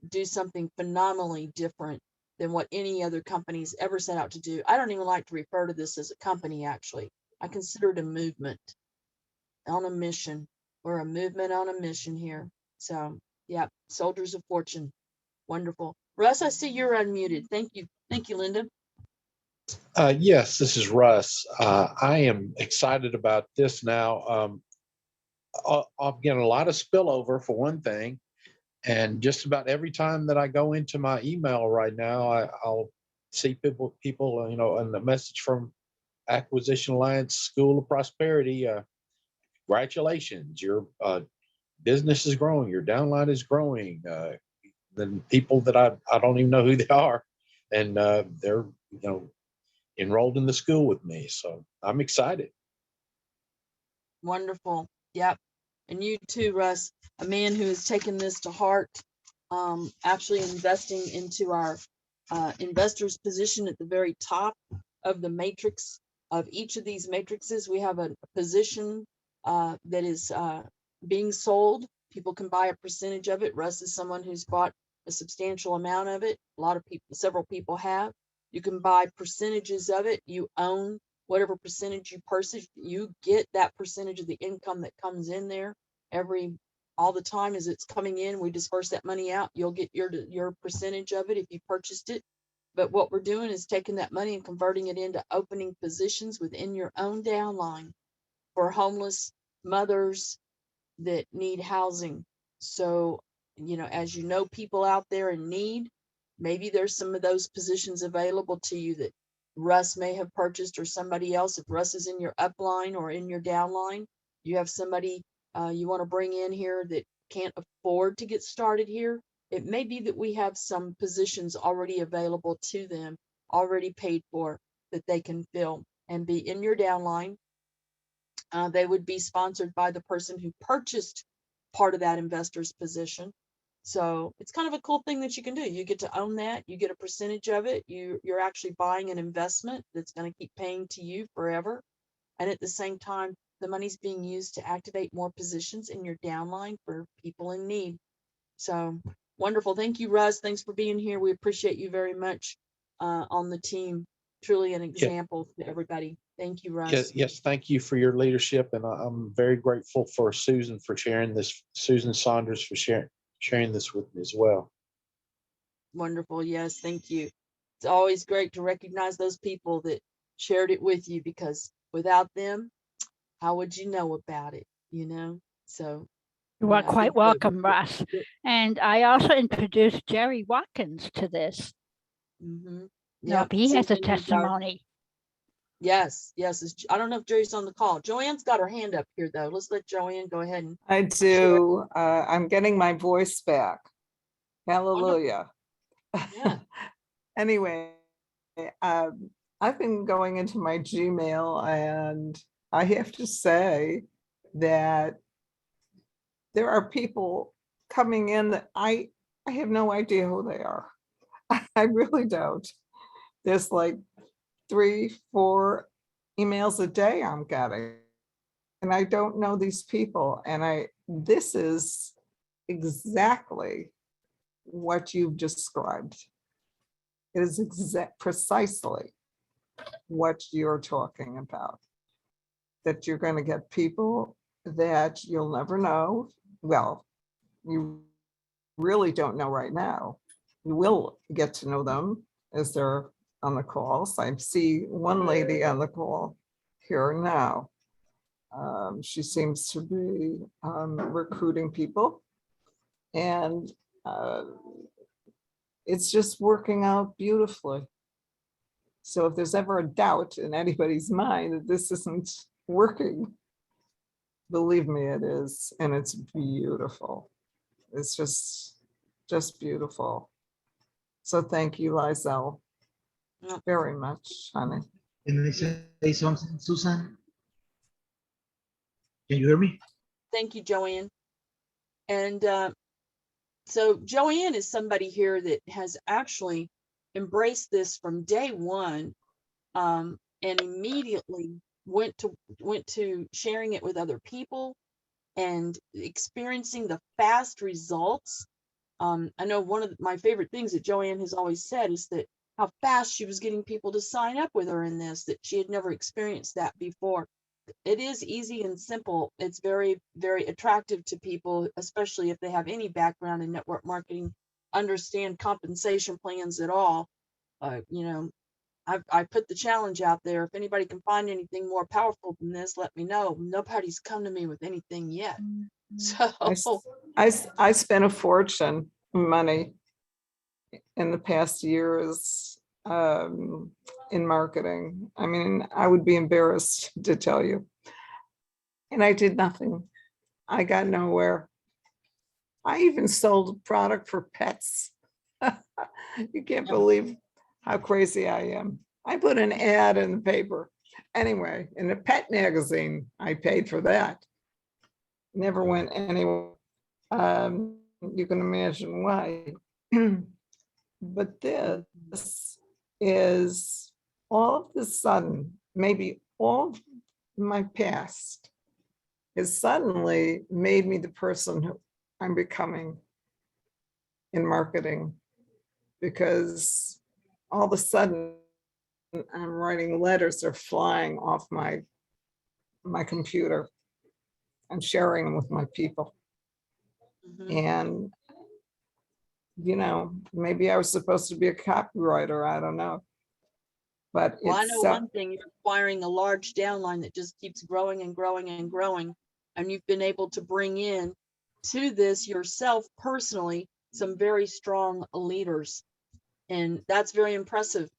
do something phenomenally different than what any other companies ever set out to do. I don't even like to refer to this as a company, actually. I consider it a movement on a mission. We're a movement on a mission here. So, yeah, Soldiers of Fortune. Wonderful. Russ, I see you're unmuted. Thank you. Thank you, Linda. Yes, this is Russ. I am excited about this now. I'm getting a lot of spillover for one thing, and just about every time that I go into my email right now, I'll see people, you know, and the message from Acquisition Alliance School of Prosperity. Congratulations, your business is growing, your downline is growing. Then people that I don't even know who they are, and they're, you know, enrolled in the school with me. So I'm excited. Wonderful. Yep. And you too, Russ, a man who has taken this to heart, actually investing into our investors position at the very top of the matrix of each of these matrices. We have a position that is being sold. People can buy a percentage of it. Russ is someone who's bought a substantial amount of it. A lot of people, several people have. You can buy percentages of it. You own whatever percentage you purchase. You get that percentage of the income that comes in there all the time as it's coming in. We disperse that money out. You'll get your percentage of it if you purchased it. But what we're doing is taking that money and converting it into opening positions within your own downline for homeless mothers that need housing. So you know, as you know, people out there in need, maybe there's some of those positions available to you that Russ may have purchased or somebody else. If Russ is in your upline or in your downline, you have somebody you want to bring in here that can't afford to get started here. It may be that we have some positions already available to them, already paid for, that they can fill and be in your downline. They would be sponsored by the person who purchased part of that investor's position. So it's kind of a cool thing that you can do. You get to own that. You get a percentage of it. You're actually buying an investment that's going to keep paying to you forever. And at the same time, the money's being used to activate more positions in your downline for people in need. So wonderful. Thank you, Russ. Thanks for being here. We appreciate you very much on the team. Truly an example to everybody. Thank you, Russ. Yes, thank you for your leadership, and I'm very grateful for Susan for sharing this. Susan Saunders for sharing this with me as well. Wonderful. Yes, thank you. It's always great to recognize those people that shared it with you, because without them, how would you know about it? You know, so You are I quite think that welcome, Russ. And I also introduced Jerry Watkins to this. Yeah, Nope, he has a testimony. Yes. I don't know if Jerry's on the call. Joanne's got her hand up here, though. Let's let Joanne go ahead and. I do. I'm getting my voice back. Hallelujah. Yeah. Anyway, I've been going into my Gmail, and I have to say that there are people coming in that I have no idea who they are. I really don't. There's like 3-4 emails a day I'm getting, and I don't know these people. And this is exactly what you've described. It is precisely what you're talking about, that you're going to get people that you'll never know. Well, you really don't know right now. You will get to know them as they're on the calls. I see one lady on the call here now. She seems to be recruiting people, and it's just working out beautifully. So if there's ever a doubt in anybody's mind that this isn't working, believe me, it is, and it's beautiful. It's just beautiful. So thank you, Lizelle, very much, honey. Can I say something, Susan? Can you hear me? Thank you, Joanne. And so Joanne is somebody here that has actually embraced this from day one, and immediately went to sharing it with other people and experiencing the fast results. I know one of my favorite things that Joanne has always said is that how fast she was getting people to sign up with her in this, that she had never experienced that before. It is easy and simple. It's very, very attractive to people, especially if they have any background in network marketing, understand compensation plans at all. You know, I put the challenge out there. If anybody can find anything more powerful than this, let me know. Nobody's come to me with anything yet. So I spent a fortune money in the past years in marketing. I mean, I would be embarrassed to tell you. And I did nothing. I got nowhere. I even sold a product for pets. You can't believe how crazy I am. I put an ad in the paper. Anyway, in a pet magazine, I paid for that. Never went anywhere. You can imagine why. But this is all of a sudden, maybe all of my past has suddenly made me the person who I'm becoming in marketing, because all of a sudden I'm writing letters, they're flying off my computer and sharing them with my people. And you know, maybe I was supposed to be a copywriter, I don't know. But well, I know one thing, you're acquiring a large downline that just keeps growing and growing and growing. And you've been able to bring in to this yourself personally some very strong leaders. And that's very impressive,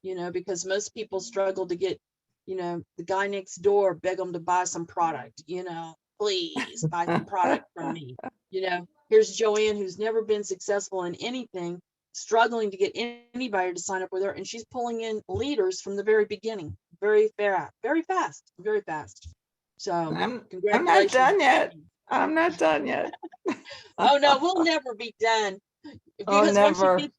you know, because most people struggle to get, you know, the guy next door, beg them to buy some product, you know, please buy some product from me. You know, here's Joanne, who's never been successful in anything, struggling to get anybody to sign up with her. And she's pulling in leaders from the very beginning, very fast, very fast, very fast. So I'm not congratulations. done yet. I'm not done yet. Oh no, we'll never be done. Oh, Because once you never. get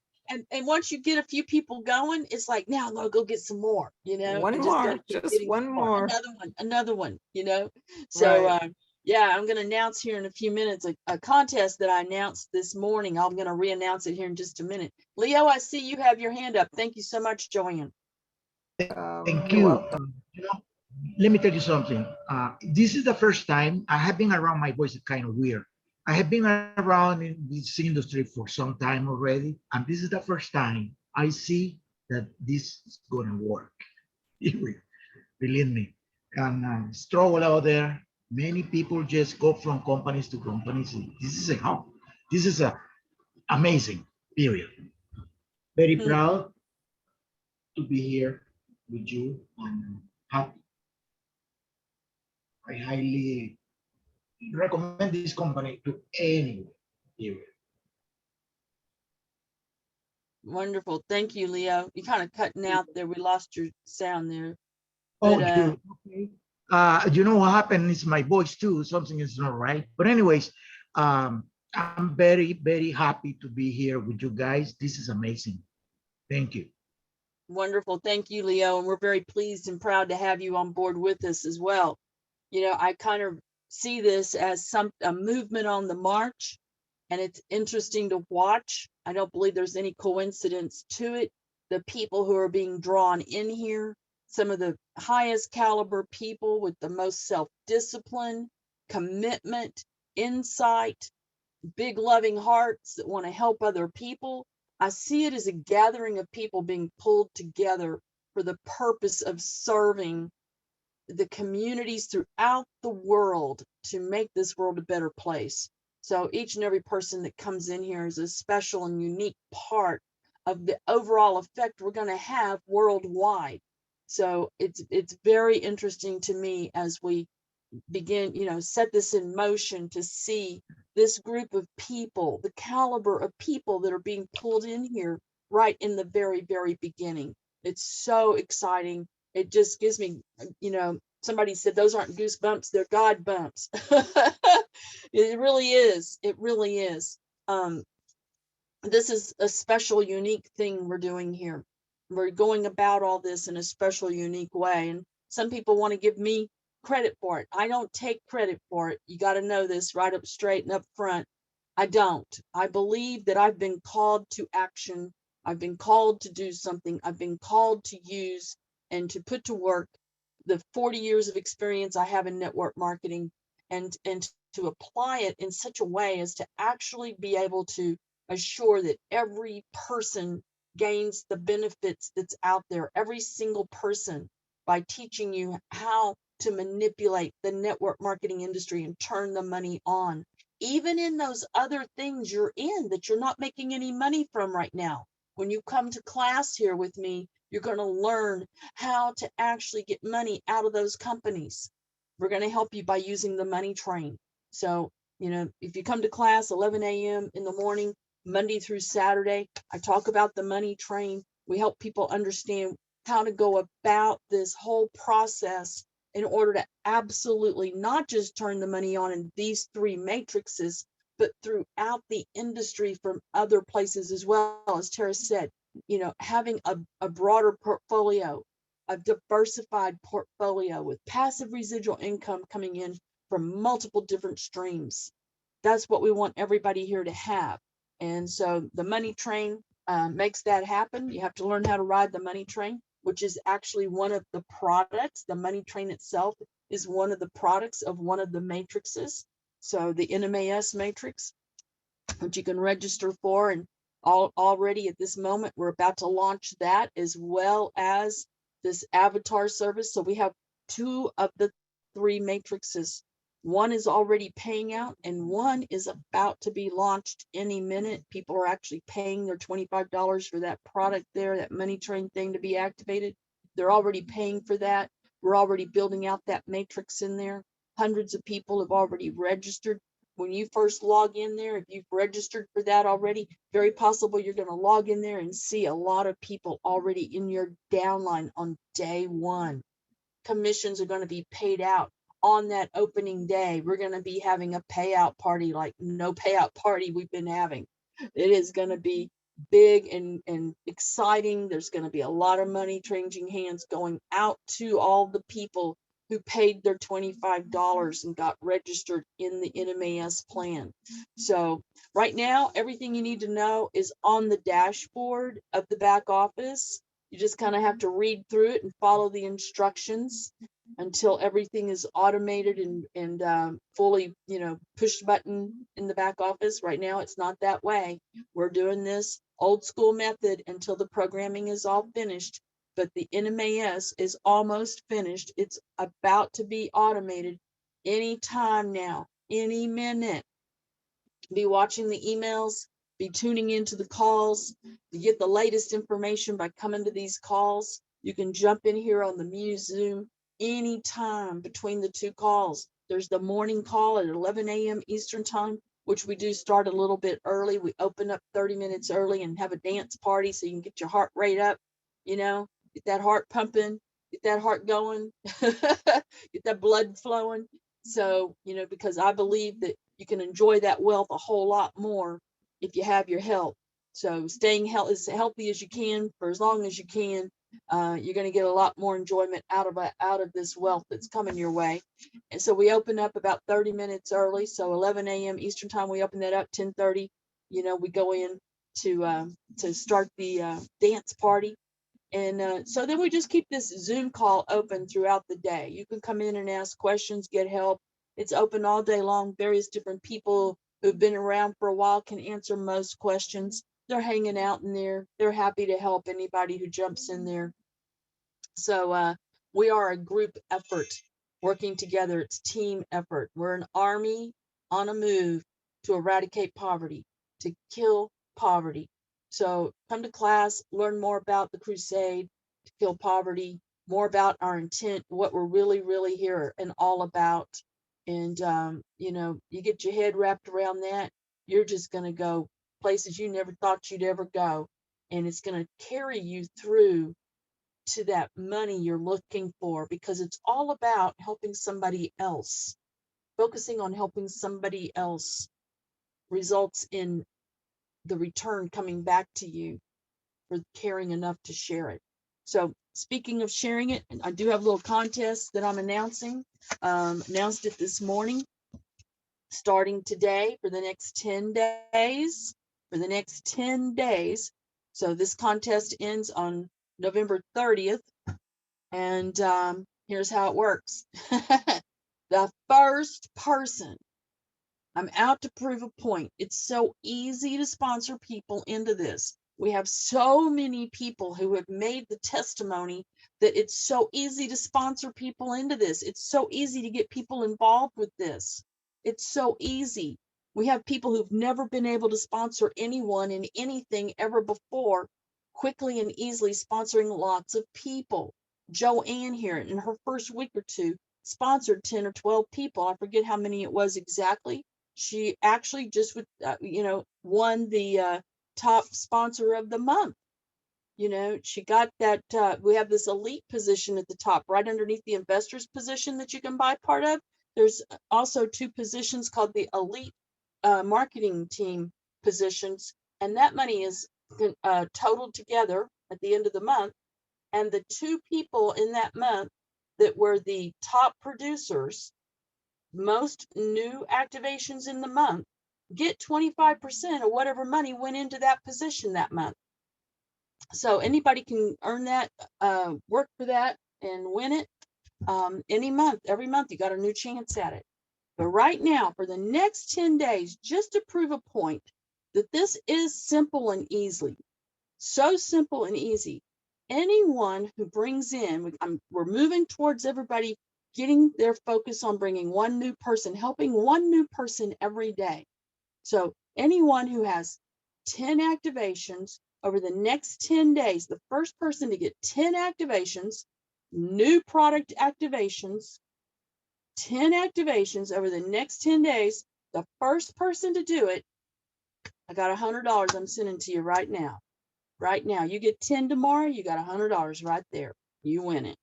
and once you get a few people going, it's like, now I'm gonna go get some more, you know, One and just gotta more, keep just getting one more. another one, you know. So Right. yeah, I'm gonna announce here in a few minutes a contest that I announced this morning. I'm gonna re-announce it here in just a minute. Leo, I see you have your hand up. Thank you so much, Joanne. Thank You're you. welcome. You know, let me tell you something. This is the first time I have been around. My voice is kind of weird. I have been around in this industry for some time already, and this is the first time I see that this is gonna work. Believe me. And struggle out there. Many people just go from companies to companies. This is a home. This is a amazing period. Very proud to be here with you and happy. I highly recommend this company to anyone. Period. Wonderful. Thank you, Leo. You kind of cutting out there. We lost your sound there. Oh, But okay. You know what happened is my voice too. Something is not right. But anyways, I'm very, very happy to be here with you guys. This is amazing. Thank you. wonderful. Thank you, Leo. And we're very pleased and proud to have you on board with us as well. You know, I kind of see this as a movement on the march, and it's interesting to watch. I don't believe there's any coincidence to it. The people who are being drawn in here, some of the highest caliber people with the most self-discipline, commitment, insight, big loving hearts that want to help other people. I see it as a gathering of people being pulled together for the purpose of serving the communities throughout the world to make this world a better place. So each and every person that comes in here is a special and unique part of the overall effect we're going to have worldwide. So it's very interesting to me as we begin, you know, set this in motion to see this group of people, the caliber of people that are being pulled in here right in the very, very beginning. It's so exciting. It just gives me, you know, somebody said those aren't goosebumps, they're God bumps. It really is. It really is. This is a special, unique thing we're doing here. We're going about all this in a special, unique way. And some people want to give me credit for it. I don't take credit for it. You got to know this right up straight and up front. I don't. I believe that I've been called to action. I've been called to do something. I've been called to use and to put to work the 40 years of experience I have in network marketing, and to apply it in such a way as to actually be able to assure that every person gains the benefits that's out there, every single person, by teaching you how to manipulate the network marketing industry and turn the money on, even in those other things you're in that you're not making any money from right now. When you come to class here with me, you're going to learn how to actually get money out of those companies. We're going to help you by using the money train. So, you know, if you come to class 11 a.m. in the morning, Monday through Saturday, I talk about the money train. We help people understand how to go about this whole process in order to absolutely not just turn the money on in these three matrices, but throughout the industry from other places as well. As Tara said, you know, having a broader portfolio, a diversified portfolio with passive residual income coming in from multiple different streams. That's what we want everybody here to have. And so the money train makes that happen. You have to learn how to ride the money train, which is actually one of the products. The money train itself is one of the products of one of the matrices. So the NMAS matrix, which you can register for, and already at this moment, we're about to launch that, as well as this avatar service. So we have two of the three matrices One is already paying out and one is about to be launched any minute. People are actually paying their $25 for that product there, that money train thing to be activated. They're already paying for that. We're already building out that matrix in there. Hundreds of people have already registered. When you first log in there, if you've registered for that already, very possible you're going to log in there and see a lot of people already in your downline on day one. Commissions are going to be paid out on that opening day. We're going to be having a payout party like no payout party we've been having. It is going to be big and exciting. There's going to be a lot of money changing hands going out to all the people who paid their $25 and got registered in the NMAS plan. So right now, everything you need to know is on the dashboard of the back office. You just kind of have to read through it and follow the instructions until everything is automated and fully, push button in the back office. Right now, it's not that way. We're doing this old school method until the programming is all finished. But the NMAS is almost finished. It's about to be automated any time now, any minute. Be watching the emails, be tuning into the calls to get the latest information by coming to these calls. You can jump in here on the Muse Zoom anytime between the two calls. There's the morning call at 11 a.m. Eastern time, which we do start a little bit early. We open up 30 minutes early and have a dance party so you can get your heart rate up, get that heart pumping, get that heart going, get that blood flowing. So, because I believe that you can enjoy that wealth a whole lot more if you have your health. So staying as healthy as you can for as long as you can, you're going to get a lot more enjoyment out of this wealth that's coming your way. And so we open up about 30 minutes early. So 11 a.m. Eastern time, we open that up. 10:30, we go in to start the dance party. And so then we just keep this Zoom call open throughout the day. You can come in and ask questions, get help. It's open all day long. Various different people who've been around for a while can answer most questions. They're hanging out in there. They're happy to help anybody who jumps in there. So we are a group effort working together. It's team effort. We're an army on a move to eradicate poverty, to kill poverty. So come to class, learn more about the crusade to kill poverty, more about our intent, what we're really, really here and all about. And, you get your head wrapped around that, you're just going to go places you never thought you'd ever go. And it's going to carry you through to that money you're looking for, because it's all about helping somebody else. Focusing on helping somebody else results in the return coming back to you for caring enough to share it. So speaking of sharing it, I do have a little contest that I'm announcing. Announced it this morning, starting today for the next 10 days. So this contest ends on November 30th. And here's how it works. The first person, I'm out to prove a point. It's so easy to sponsor people into this. We have so many people who have made the testimony that it's so easy to sponsor people into this. It's so easy to get people involved with this. It's so easy. We have people who've never been able to sponsor anyone in anything ever before, quickly and easily sponsoring lots of people. Joanne here, in her first week or two, sponsored 10 or 12 people. I forget how many it was exactly. She actually just won the top sponsor of the month. She got that. We have this elite position at the top, right underneath the investors position that you can buy part of. There's also two positions called the elite marketing team positions, and that money is totaled together at the end of the month. And the two people in that month that were the top producers, most new activations in the month, get 25% of whatever money went into that position that month. So anybody can earn that, work for that and win it any month. Every month you got a new chance at it. But right now, for the next 10 days, just to prove a point that this is simple and easy, so simple and easy. Anyone who brings in, we're moving towards everybody getting their focus on bringing one new person, helping one new person every day. So anyone who has 10 activations over the next 10 days, the first person to get 10 activations, new product activations, 10 activations over the next 10 days, the first person to do it, I got $100 I'm sending to you right now. Right now, you get 10 tomorrow, you got $100 right there. You win it.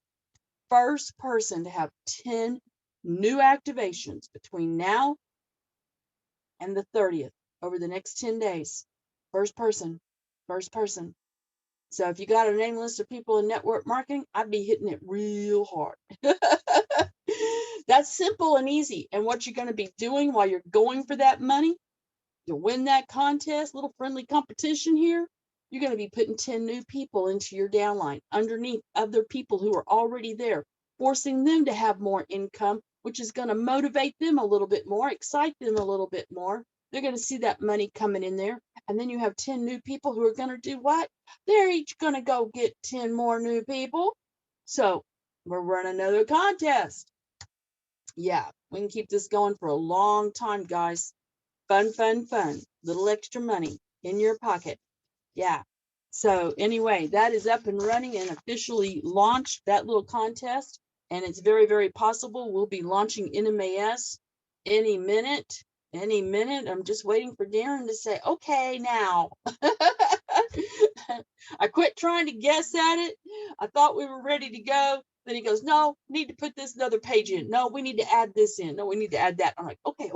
First person to have 10 new activations between now and the 30th over the next 10 days. First person, first person. So if you got a name list of people in network marketing, I'd be hitting it real hard. That's simple and easy. And what you're going to be doing while you're going for that money to win that contest, little friendly competition here, you're going to be putting 10 new people into your downline underneath other people who are already there, forcing them to have more income, which is going to motivate them a little bit more, excite them a little bit more. They're going to see that money coming in there. And then you have 10 new people who are going to do what? They're each going to go get 10 more new people. So we're running another contest. Yeah, we can keep this going for a long time, guys. Fun, fun, fun. Little extra money in your pocket. Yeah. So anyway, that is up and running and officially launched, that little contest. And it's very, very possible we'll be launching NMAS any minute. Any minute. I'm just waiting for Darren to say, okay, now. I quit trying to guess at it. I thought we were ready to go. Then he goes, no, need to put this another page in. No, we need to add this in. No, we need to add that. I'm like, okay.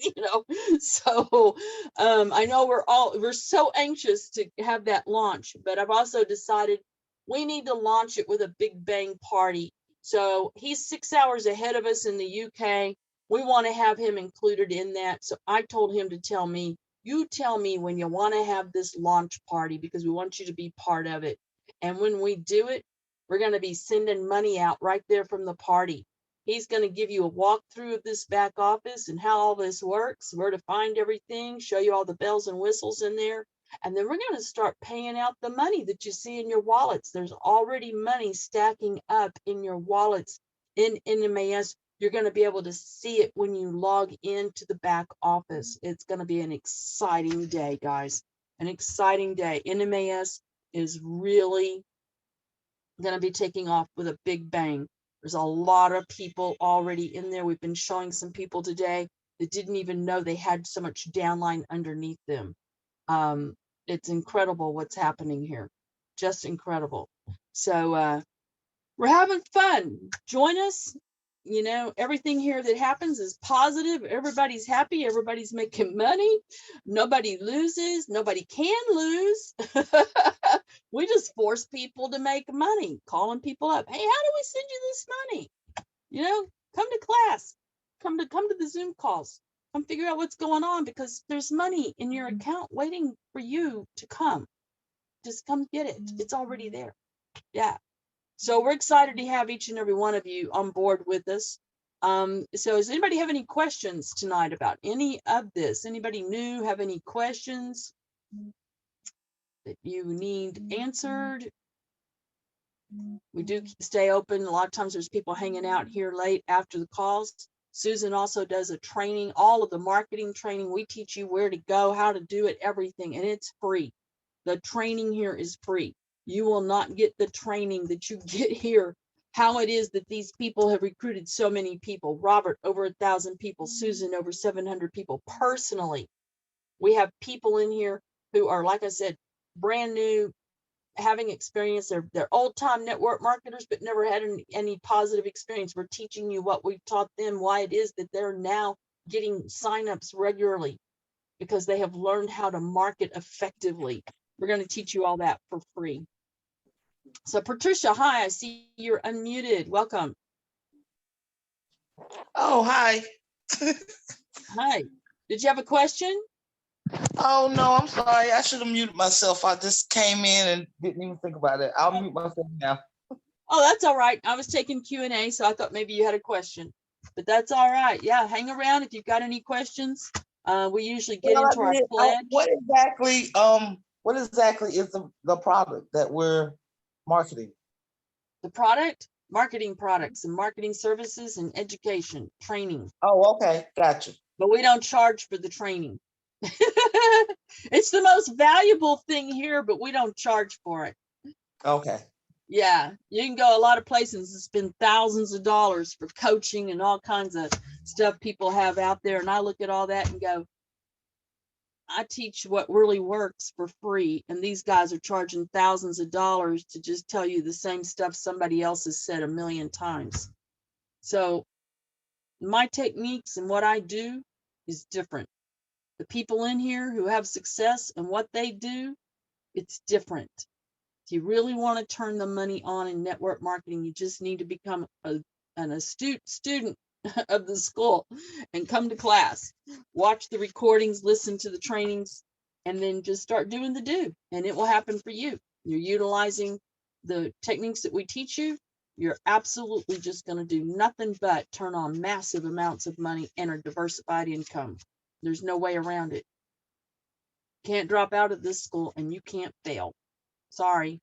You know, so I know we're so anxious to have that launch, but I've also decided we need to launch it with a big bang party. So he's 6 hours ahead of us in the UK. We want to have him included in that. So I told him to tell me, you tell me when you want to have this launch party, because we want you to be part of it. And when we do it, we're going to be sending money out right there from the party. He's going to give you a walkthrough of this back office and how all this works, where to find everything, show you all the bells and whistles in there. And then we're going to start paying out the money that you see in your wallets. There's already money stacking up in your wallets in NMAS. You're going to be able to see it when you log into the back office. It's going to be an exciting day, guys. An exciting day. NMAS is really going to be taking off with a big bang. There's a lot of people already in there. We've been showing some people today that didn't even know they had so much downline underneath them. It's incredible what's happening here. Just incredible. So we're having fun. Join us. You know, everything here that happens is positive. Everybody's happy. Everybody's making money. Nobody loses. Nobody can lose. We just force people to make money, calling people up. Hey, how do we send you this money? You know, come to class. Come to the Zoom calls. Come figure out what's going on, because there's money in your account waiting for you to come. Just come get it. It's already there. Yeah. So we're excited to have each and every one of you on board with us. So does anybody have any questions tonight about any of this? Anybody new have any questions that you need answered? We do stay open. A lot of times there's people hanging out here late after the calls. Susan also does a training, all of the marketing training. We teach you where to go, how to do it, everything, and it's free. The training here is free. You will not get the training that you get here, how it is that these people have recruited so many people. Robert, over 1,000 people. Susan, over 700 people personally. We have people in here who are, like I said, brand new, having experience. They're old-time network marketers, but never had any positive experience. We're teaching you what we've taught them, why it is that they're now getting signups regularly, because they have learned how to market effectively. We're going to teach you all that for free. So Patricia, hi, I see you're unmuted. Welcome. Oh, hi. Hi. Did you have a question? Oh, no, I'm sorry. I should have muted myself. I just came in and didn't even think about it. I'll mute myself now. Oh, that's all right. I was taking Q&A, so I thought maybe you had a question, but that's all right. Yeah, hang around if you've got any questions. We usually get into our pledge. What exactly is the product that we're marketing? The product? marketing products and marketing services and education training, Oh, okay, gotcha. but we don't charge for the training. It's the most valuable thing here, but we don't charge for it. Okay. Yeah, you can go a lot of places and spend thousands of dollars for coaching and all kinds of stuff people have out there. And I look at all that and go, I teach what really works for free. And these guys are charging thousands of dollars to just tell you the same stuff somebody else has said a million times. So my techniques and what I do is different. The people in here who have success and what they do, it's different. If you really want to turn the money on in network marketing, you just need to become an astute student of the school and come to class, watch the recordings, listen to the trainings, and then just start doing the do, and it will happen for you. You're utilizing the techniques that we teach you. You're absolutely just going to do nothing but turn on massive amounts of money and a diversified income. There's no way around it. Can't drop out of this school and you can't fail. Sorry.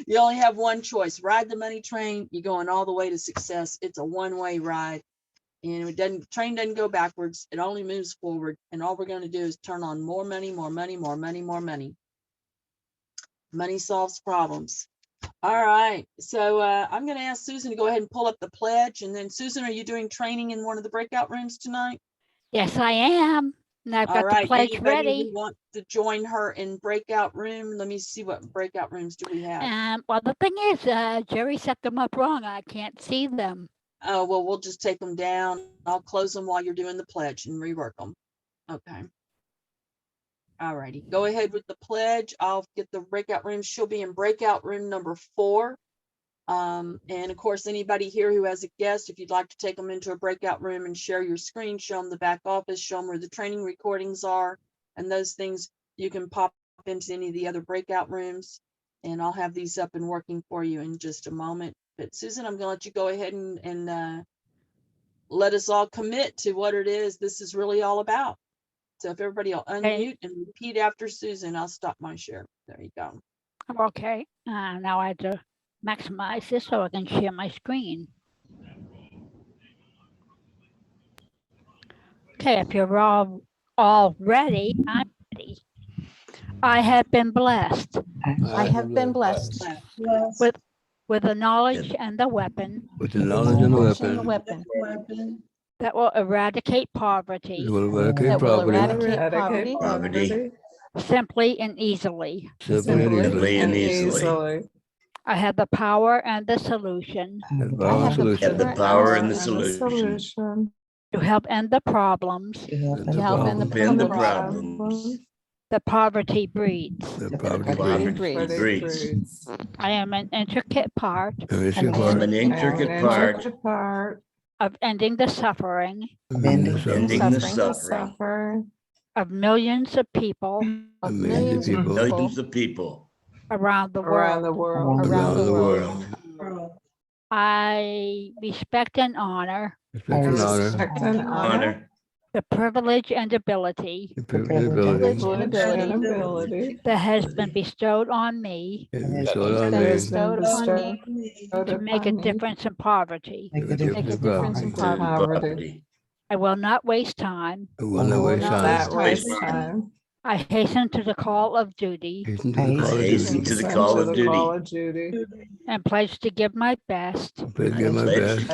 You only have one choice. Ride the money train. You're going all the way to success. It's a one-way ride. And train doesn't go backwards. It only moves forward. And all we're going to do is turn on more money, more money, more money, more money. Money solves problems. All right. So I'm going to ask Susan to go ahead and pull up the pledge. And then Susan, are you doing training in one of the breakout rooms tonight? Yes, I am. And I've All got the right, pledge anybody ready. who wants to join her in breakout room? Let me see what breakout rooms do we have. Well, the thing is, Jerry set them up wrong. I can't see them. Oh, well, we'll just take them down. I'll close them while you're doing the pledge and rework them. Okay. All righty, go ahead with the pledge. I'll get the breakout room. She'll be in breakout room number 4. And of course, anybody here who has a guest, if you'd like to take them into a breakout room and share your screen, show them the back office, show them where the training recordings are and those things, you can pop into any of the other breakout rooms, and I'll have these up and working for you in just a moment. But Susan, I'm gonna let you go ahead and let us all commit to what it is this is really all about. So if everybody will unmute and repeat after Susan, I'll stop my share. There you go. Okay. Now I have to maximize this so I can share my screen. Okay, if you're all ready, I'm ready. I have been blessed I have been blessed with the knowledge and the weapon With the knowledge and the knowledge and the weapon. weapon that will eradicate poverty It will eradicate that will poverty. eradicate poverty simply and easily. Simply and easily. I have the power and the solution The Power and the solution. to help end the problems to help end the problems that poverty breeds. The poverty breeds. I am an intricate part an intricate part of ending the suffering suffer of millions of people of millions of people around the around world. the world. I respect and honor Respect and honor the privilege and ability privilege and and ability ability that has been bestowed on me that has been bestowed on me to make a difference in poverty. make a difference in poverty. I will not waste time. I will not waste not time. waste time. I hasten to the call of duty Hasten to the call of duty. Hasten to the call of duty. and pledge to give my best Pledge to give my best.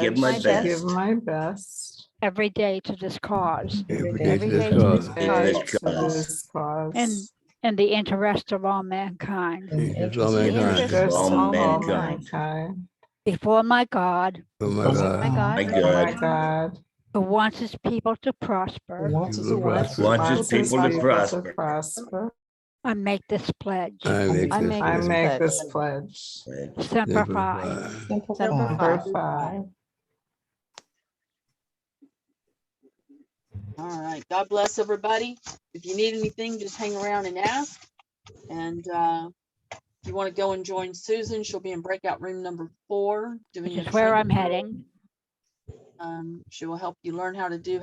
Give my best every day to this cause Every day Every to day this to cause. this cause. in the interest of all mankind. It's all mankind. Interest of all mankind. mankind. Before my God, Oh my My God. God, Oh my God. who wants his people to prosper, People prosper. Wants his people to prosper. I make this pledge. I make I this make I pledge. make this pledge. Semper Fi. Semper Fi. All right. God bless everybody. If you need anything, just hang around and ask. And if you want to go and join Susan, she'll be in breakout room number 4 doing Which a is where training. I'm heading. She will help you learn how to do